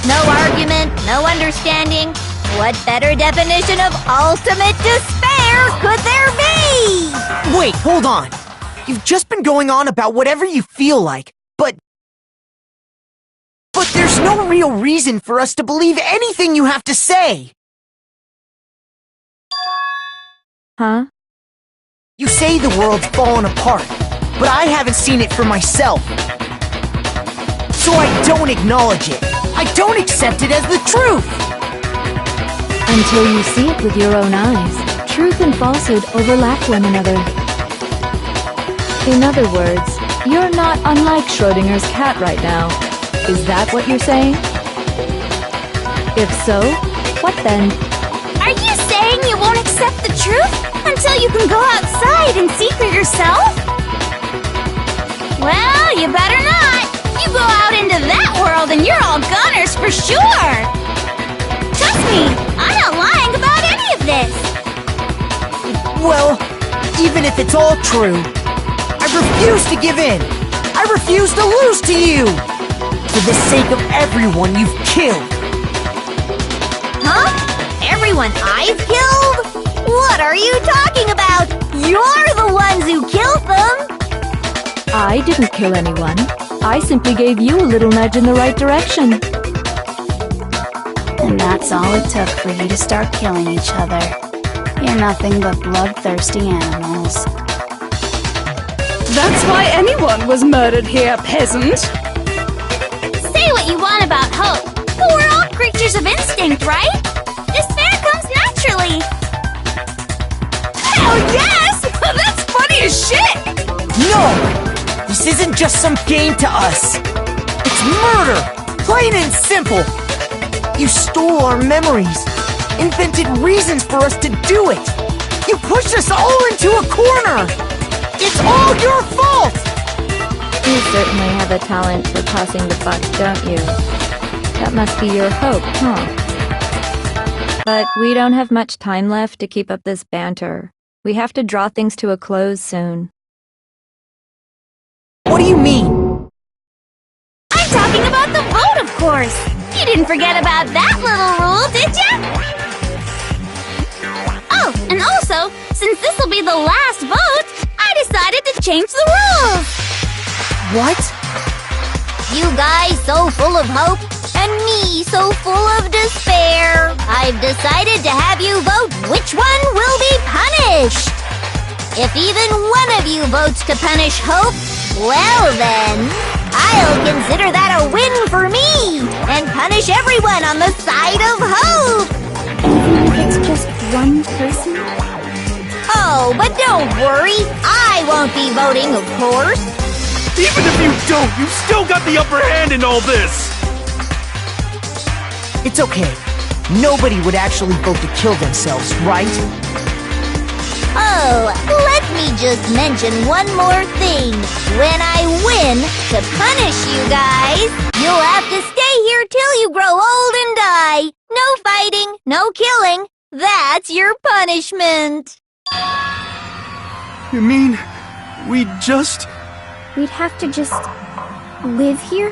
No argument, no understanding. What better definition of ultimate despair could there be? Wait, hold on. You've just been going on about whatever you feel like, but there's no real reason for us to believe anything you have to say. Huh? You say the world's fallen apart, but I haven't seen it for myself. So I don't acknowledge it. I don't accept it as the truth. Until you see it with your own eyes, truth and falsehood overlap one another. In other words, you're not unlike Schrodinger's cat right now. Is that what you're saying? If so, what then? Are you saying you won't accept the truth until you can go outside and see for yourself? Well, you better not. You go out into that world and you're all goners for sure. Trust me, I'm not lying about any of this. Well, even if it's all true, I refuse to give in. I refuse to lose to you. For the sake of everyone you've killed. Huh? Everyone I've killed? What are you talking about? You're the ones who killed them! I didn't kill anyone. I simply gave you a little nudge in the right direction. And that's all it took for you to start killing each other. You're nothing but bloodthirsty animals. That's why anyone was murdered here, peasant. Say what you want about hope, but we're all creatures of instinct, right? Despair comes naturally. Hell yes! That's funny as shit! No! This isn't just some game to us. It's murder! Plain and simple! You stole our memories, invented reasons for us to do it! You pushed us all into a corner! It's all your fault! You certainly have a talent for tossing the buck, don't you? That must be your hope, huh? But we don't have much time left to keep up this banter. We have to draw things to a close soon. What do you mean? I'm talking about the vote, of course. You didn't forget about that little rule, did ya? Oh, and also, since this'll be the last vote, I decided to change the rules. What? You guys so full of hope, and me so full of despair. I've decided to have you vote which one will be punished. If even one of you votes to punish hope, well then, I'll consider that a win for me, and punish everyone on the side of hope. one person? Oh, but don't worry. I won't be voting, of course. Even if you don't, you've still got the upper hand in all this! It's okay. Nobody would actually vote to kill themselves, right? Oh, let me just mention one more thing. When I win, to punish you guys, you'll have to stay here till you grow old and die. No fighting, no killing. That's your punishment. You mean, we'd We'd have to just live here?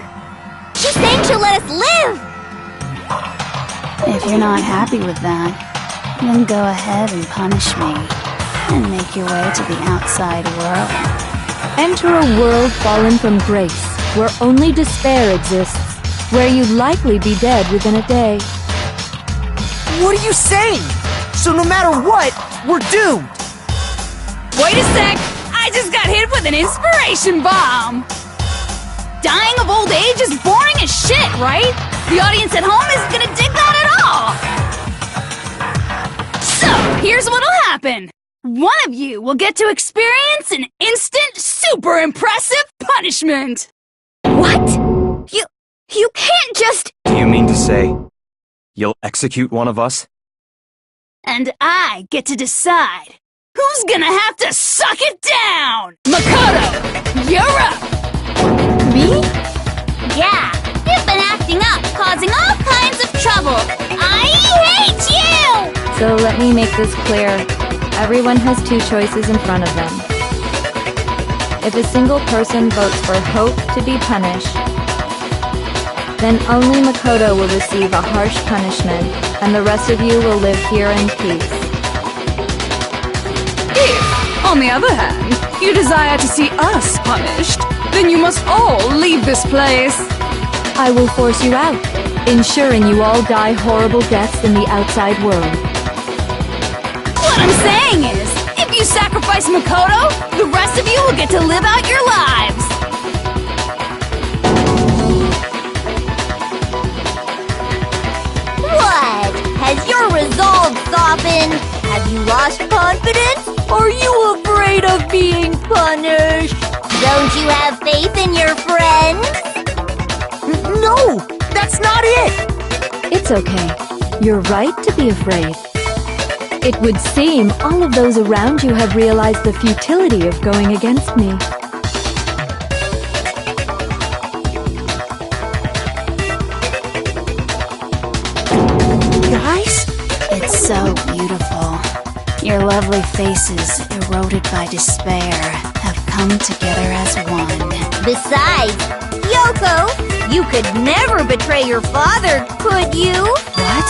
She's saying she'll let us live. If you're not happy with that, then go ahead and punish me and make your way to the outside world. Enter a world fallen from grace, where only despair exists, where you'd likely be dead within a day. What are you saying? So no matter what, we're doomed! Wait a sec! I just got hit with an inspiration bomb! Dying of old age is boring as shit, right? The audience at home isn't gonna dig that at all! So, here's what'll happen. One of you will get to experience an instant, super impressive punishment! What? You can't just... Do you mean to say you'll execute one of us? And I get to decide who's gonna have to suck it down! Makoto, you're up! Me? Yeah, you've been acting up, causing all kinds of trouble. I hate you! So let me make this clear. Everyone has two choices in front of them. If a single person votes for Hope to be punished, then only Makoto will receive a harsh punishment, and the rest of you will live here in peace. If, on the other hand, you desire to see us punished, then you must all leave this place. I will force you out, ensuring you all die horrible deaths in the outside world. What I'm saying is, if you sacrifice Makoto, the rest of you will get to live out your lives. What? Has your resolve softened? Have you lost confidence? Are you afraid of being punished? Don't you have faith in your friends? No! That's not it! It's okay. You're right to be afraid. It would seem all of those around you have realized the futility of going against me. Guys? It's so beautiful. Your lovely faces, eroded by despair, have come together as one. Besides, Yoko, you could never betray your father, could you? What?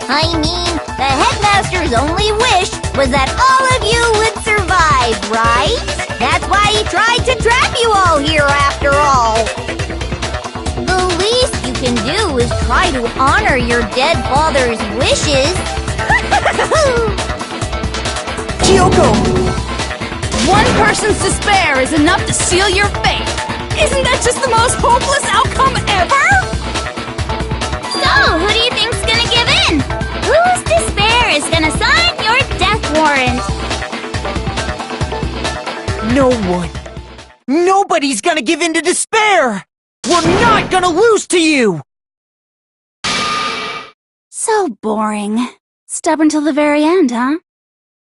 I mean, the headmaster's only wish was that all of you would survive, right? That's why he tried to trap you all here after all. The least you can do is try to honor your dead father's wishes. Kyoko! One person's despair is enough to seal your fate. Isn't that just the most hopeless outcome ever? So, who do you think's gonna give in? Whose despair is gonna sign your death warrant? No one. Nobody's gonna give in to despair! We're not gonna lose to you! So boring. Stubborn till the very end, huh?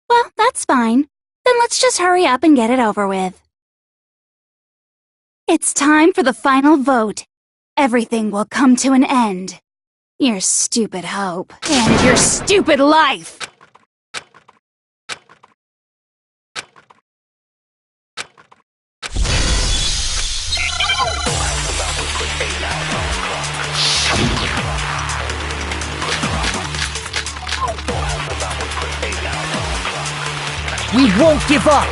Well, that's fine. Then let's just hurry up and get it over with. It's time for the final vote. Everything will come to an end. Your stupid hope. And your stupid life! We won't give up!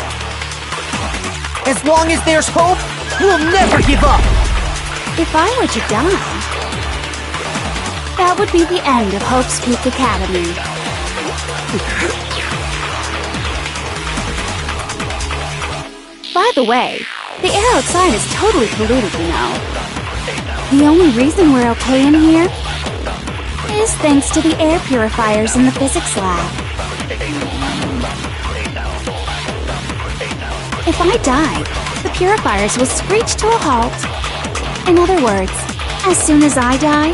As long as there's hope, we'll never give up! If I were to die, that would be the end of Hope's Peak Academy. By the way, the air outside is totally polluted, you know. The only reason we're okay in here is thanks to the air purifiers in the physics lab. If I die, the purifiers will screech to a halt. In other words, as soon as I die,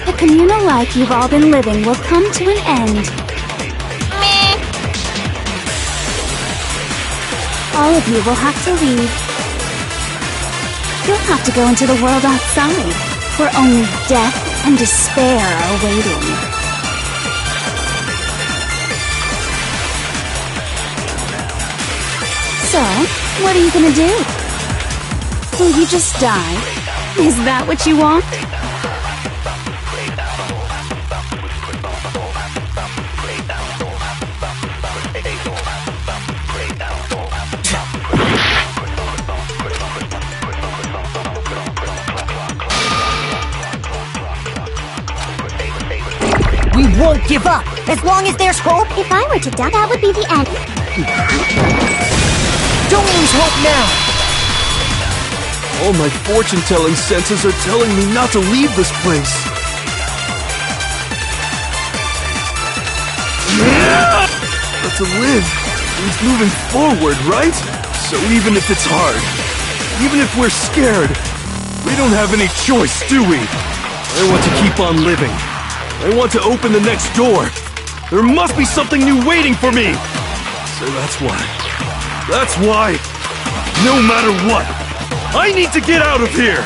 the communal life you've all been living will come to an end. Meh. All of you will have to leave. You'll have to go into the world outside, where only death and despair are waiting. So, what are you gonna do? Will you just die? Is that what you want? We won't give up, as long as there's hope. If I were to die, that would be the end. Don't lose hope now. All my fortune-telling senses are telling me not to leave this place. But to live means moving forward, right? So even if it's hard, even if we're scared, we don't have any choice, do we? I want to keep on living. I want to open the next door. There must be something new waiting for me. So that's why, no matter what, I need to get out of here!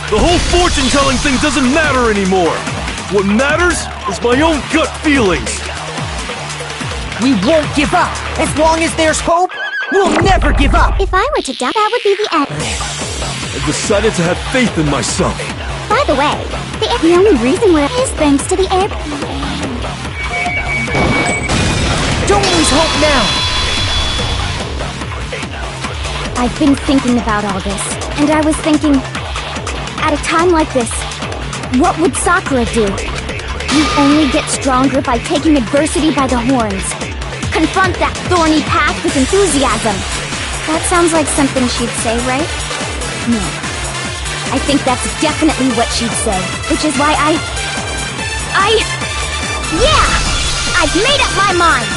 The whole fortune-telling thing doesn't matter anymore! What matters is my own gut feelings! We won't give up! As long as there's hope, we'll never give up! If I were to die, that would be the end. I decided to have faith in myself. By the way, the only reason we're is thanks to the air. Don't lose hope now! I've been thinking about all this, and I was thinking, at a time like this, what would Sakura do? You only get stronger by taking adversity by the horns. Confront that thorny path with enthusiasm. That sounds like something she'd say, right? No. I think that's definitely what she'd say, which is why yeah! I've made up my mind!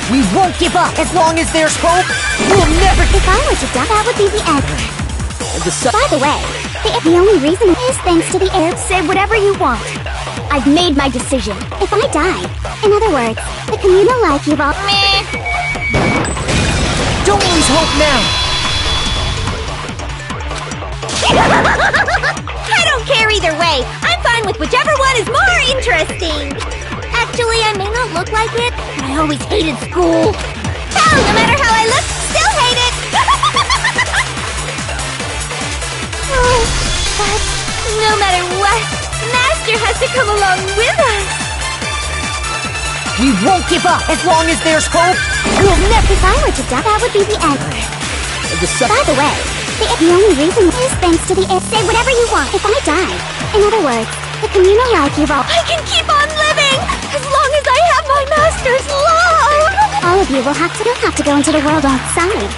We won't give up! As long as there's hope, we'll never... If I were to die, that would be the end. By the way, the only reason is thanks to the air. Say whatever you want. I've made my decision. If I die, in other words, the communal life you've all... Meh. Don't lose hope now! I don't care either way. I'm fine with whichever one is more interesting. Actually, I may not look like it, but I always hated school. Hell, no matter how I look, still hate it. Oh, but no matter what, Master has to come along with us. We won't give up. As long as there's hope, we'll never... If I were to die, that would be the end. By the way, the only reason is thanks to the air. Say whatever you want. If I die, in other words, the communal life you've all... I can keep on living! As long as I have my master's love! All of you will have to go into the world outside.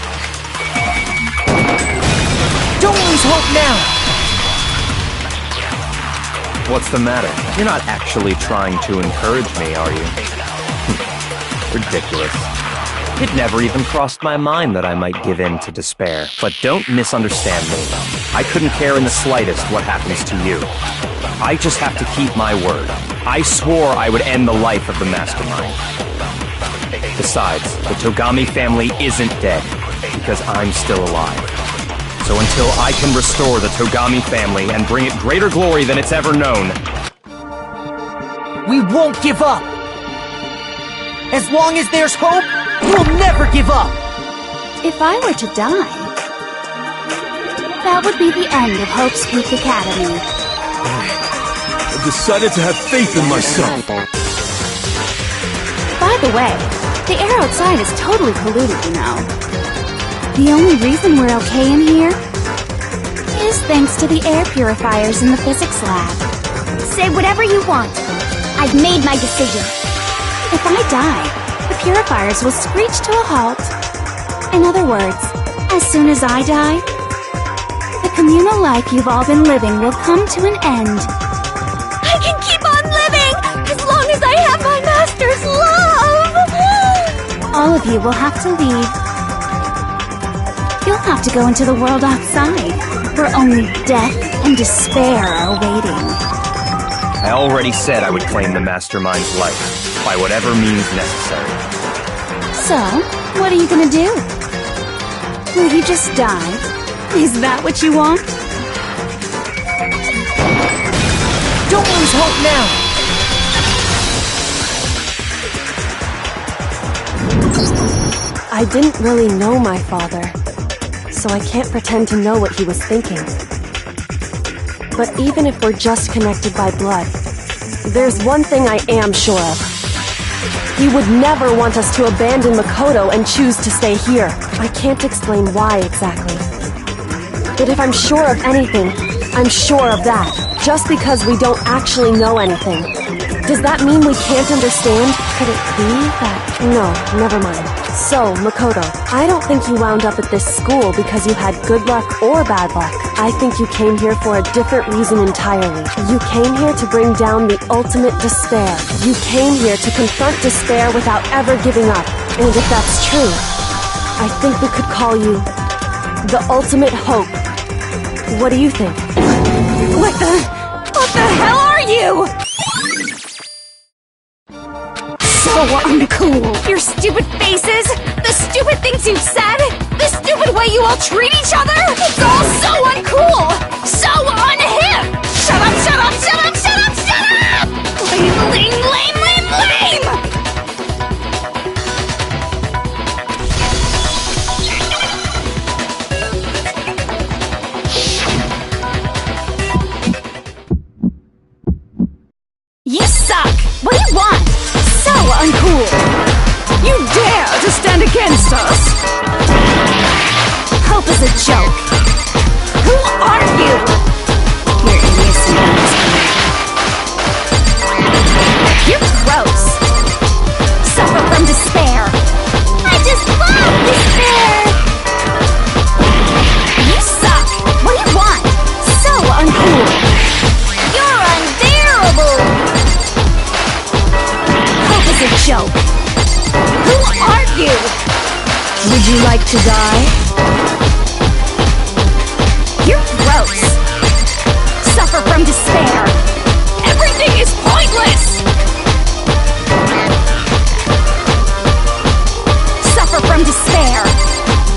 Don't lose hope now! What's the matter? You're not actually trying to encourage me, are you? Ridiculous. It never even crossed my mind that I might give in to despair. But don't misunderstand me. I couldn't care in the slightest what happens to you. I just have to keep my word. I swore I would end the life of the Mastermind. Besides, the Togami family isn't dead, because I'm still alive. So until I can restore the Togami family and bring it greater glory than it's ever known... We won't give up! As long as there's hope, we'll never give up! If I were to die, that would be the end of Hope's Peak Academy. I decided to have faith in myself. By the way, the air outside is totally polluted, you know. The only reason we're okay in here is thanks to the air purifiers in the physics lab. Say whatever you want. I've made my decision. If I die, the purifiers will screech to a halt. In other words, as soon as I die, the communal life you've all been living will come to an end. all of you will have to leave. You'll have to go into the world outside, where only death and despair are waiting. I already said I would claim the Mastermind's life, by whatever means necessary. So, what are you gonna do? Will you just die? Is that what you want? Don't lose hope now! I didn't really know my father, so I can't pretend to know what he was thinking. But even if we're just connected by blood, there's one thing I am sure of. He would never want us to abandon Makoto and choose to stay here. I can't explain why exactly. But if I'm sure of anything, I'm sure of that. Just because we don't actually know anything. Does that mean we can't understand? Could it be that... No, never mind. So, Makoto, I don't think you wound up at this school because you had good luck or bad luck. I think you came here for a different reason entirely. You came here to bring down the ultimate despair. You came here to confront despair without ever giving up. And if that's true, I think we could call you the ultimate hope. What do you think? What the hell are you? So uncool. Your stupid faces, the stupid things you've said, the stupid way you all treat each other. It's all so uncool. So unhip. Shut up, shut up, shut up, shut up, shut up! Lame, lame, lame, lame, lame! You suck! What do you want? So uncool! You dare to stand against us? Hope is a joke. Who are you? You're innocent. You're gross. Suffer from despair. I just love despair! You suck! What do you want? So uncool! You're unbearable! Hope is a joke. Who are you? Would you like to die? You're gross. Suffer from despair. Everything is pointless! Suffer from despair.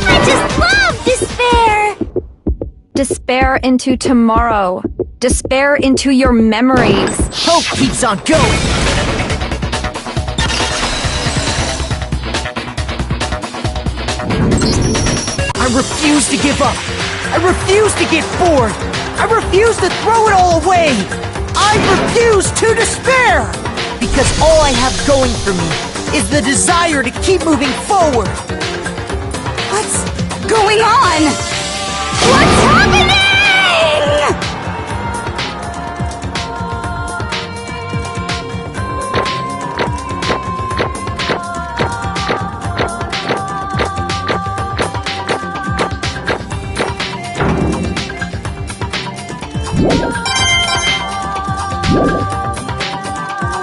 I just love despair! Despair into tomorrow. Despair into your memories. Hope keeps on going! I refuse to give up! I refuse to get bored! I refuse to throw it all away! I refuse to despair! Because all I have going for me is the desire to keep moving forward! What's going on? What's happening?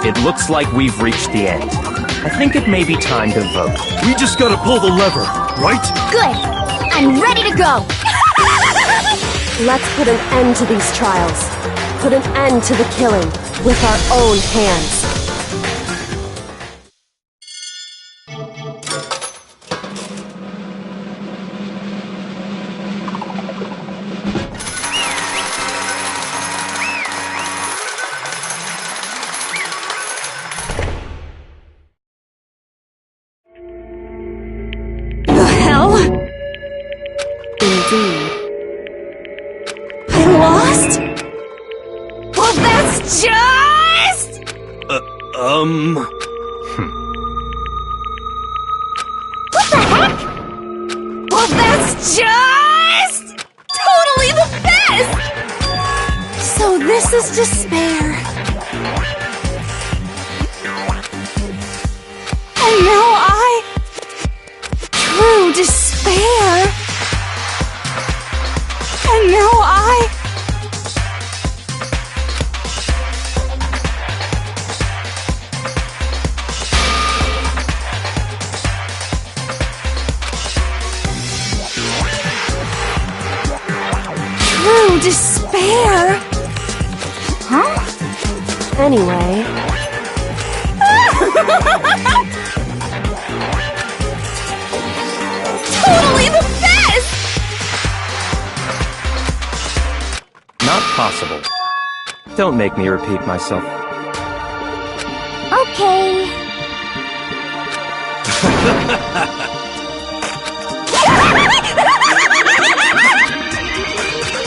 It looks like we've reached the end. I think it may be time to vote. We just gotta pull the lever, right? Good. I'm ready to go. Let's put an end to these trials. Put an end to the killing with our own hands. The hell? Indeed. I lost? Well, that's just... What the heck? Well, that's just... totally the best! So this is despair. And now true despair. And now despair! Huh? Anyway, Totally the best! Not possible. Don't make me repeat myself. Okay.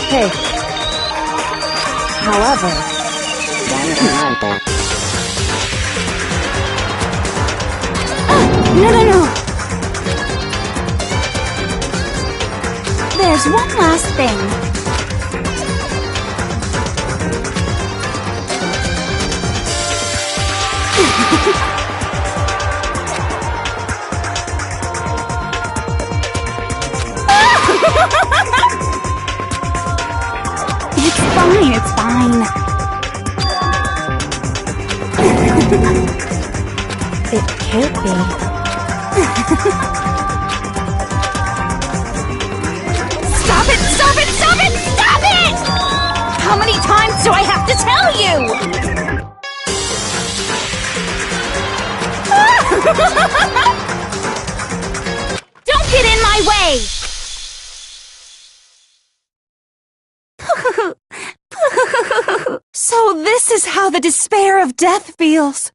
hey. However, No. There's one last thing. It's fine. it can't be. Stop it! How many times do I have to tell you? Don't get in my way! So this is how the despair of death feels.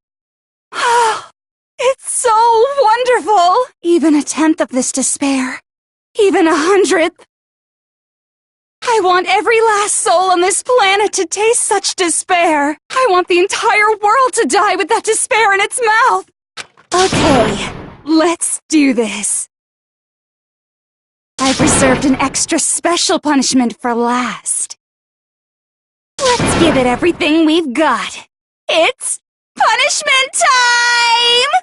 It's so wonderful! Even 1/10 of this despair. Even 100th. I want every last soul on this planet to taste such despair. I want the entire world to die with that despair in its mouth. Okay, let's do this. I've reserved an extra special punishment for last. Let's give it everything we've got. It's punishment time!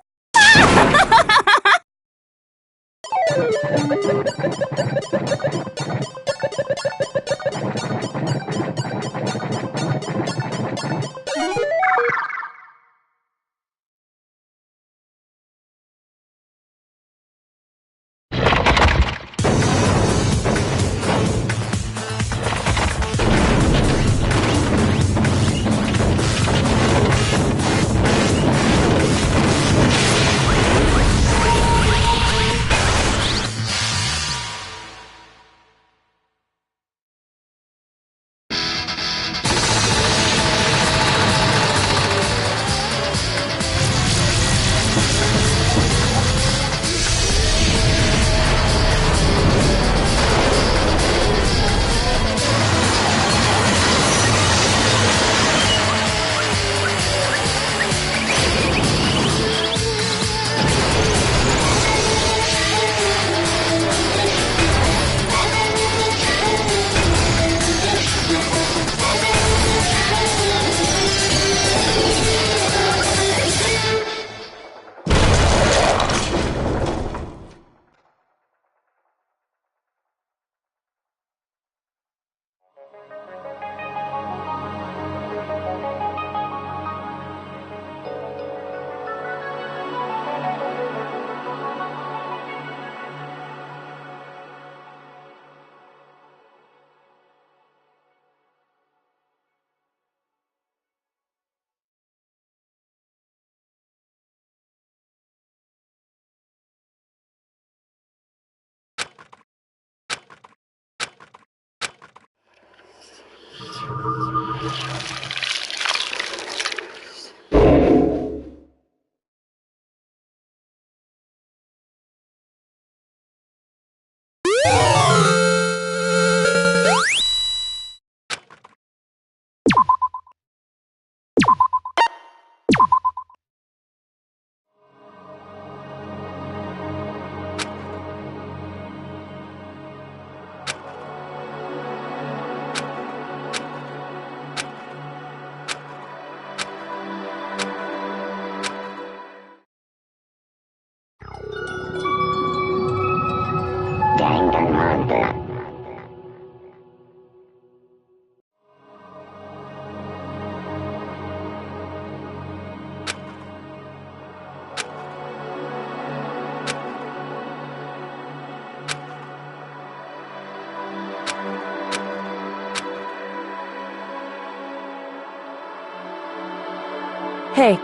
Hey.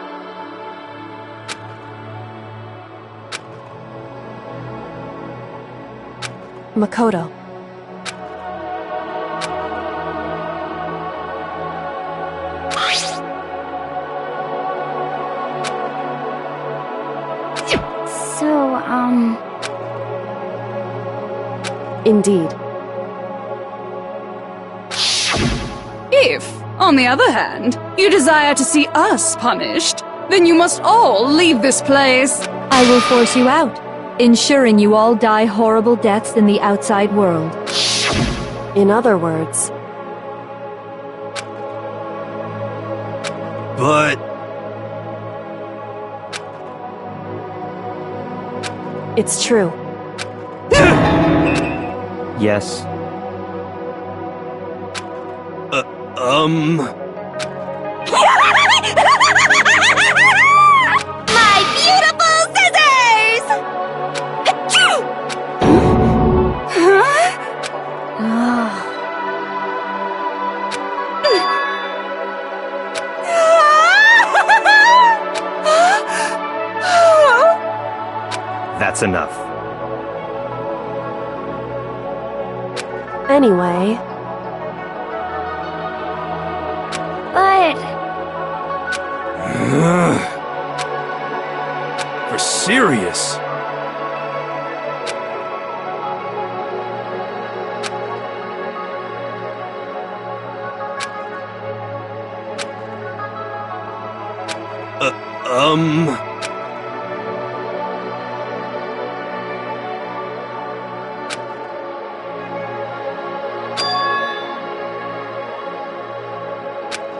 Makoto. So, Indeed. If, on the other hand, you desire to see us punished, then you must all leave this place. I will force you out, ensuring you all die horrible deaths in the outside world. In other words, But it's true. Yes. My beautiful scissors! Achoo! That's enough. Anyway, but for serious.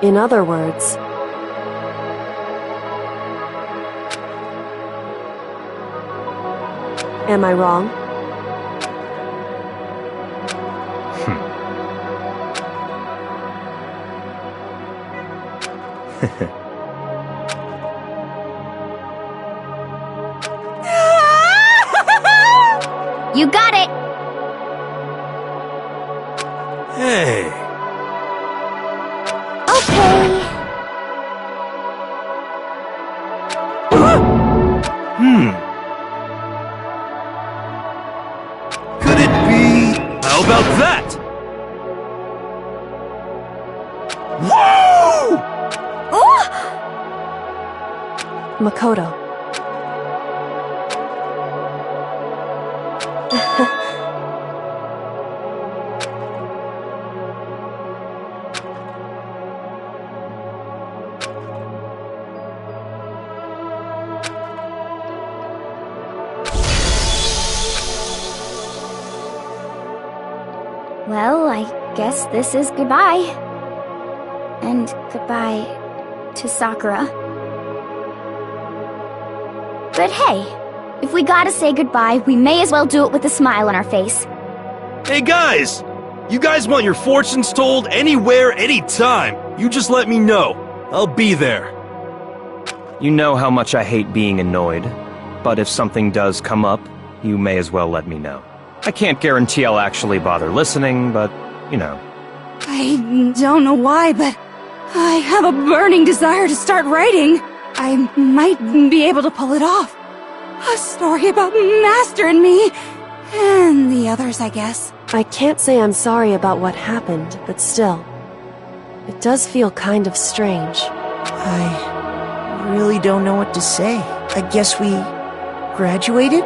in other words, am I wrong? you got it! Hey. Okay. Could it be? How about that? Whoa! Makoto. Well, I guess this is goodbye. And goodbye to Sakura. But hey, if we gotta say goodbye, we may as well do it with a smile on our face. Hey guys! You guys want your fortunes told anywhere, anytime. You just let me know. I'll be there. You know how much I hate being annoyed, but if something does come up, you may as well let me know. I can't guarantee I'll actually bother listening, but, you know. I don't know why, but I have a burning desire to start writing. I might be able to pull it off. A story about Master and me, and the others, I guess. I can't say I'm sorry about what happened, but still, it does feel kind of strange. I really don't know what to say. I guess we graduated?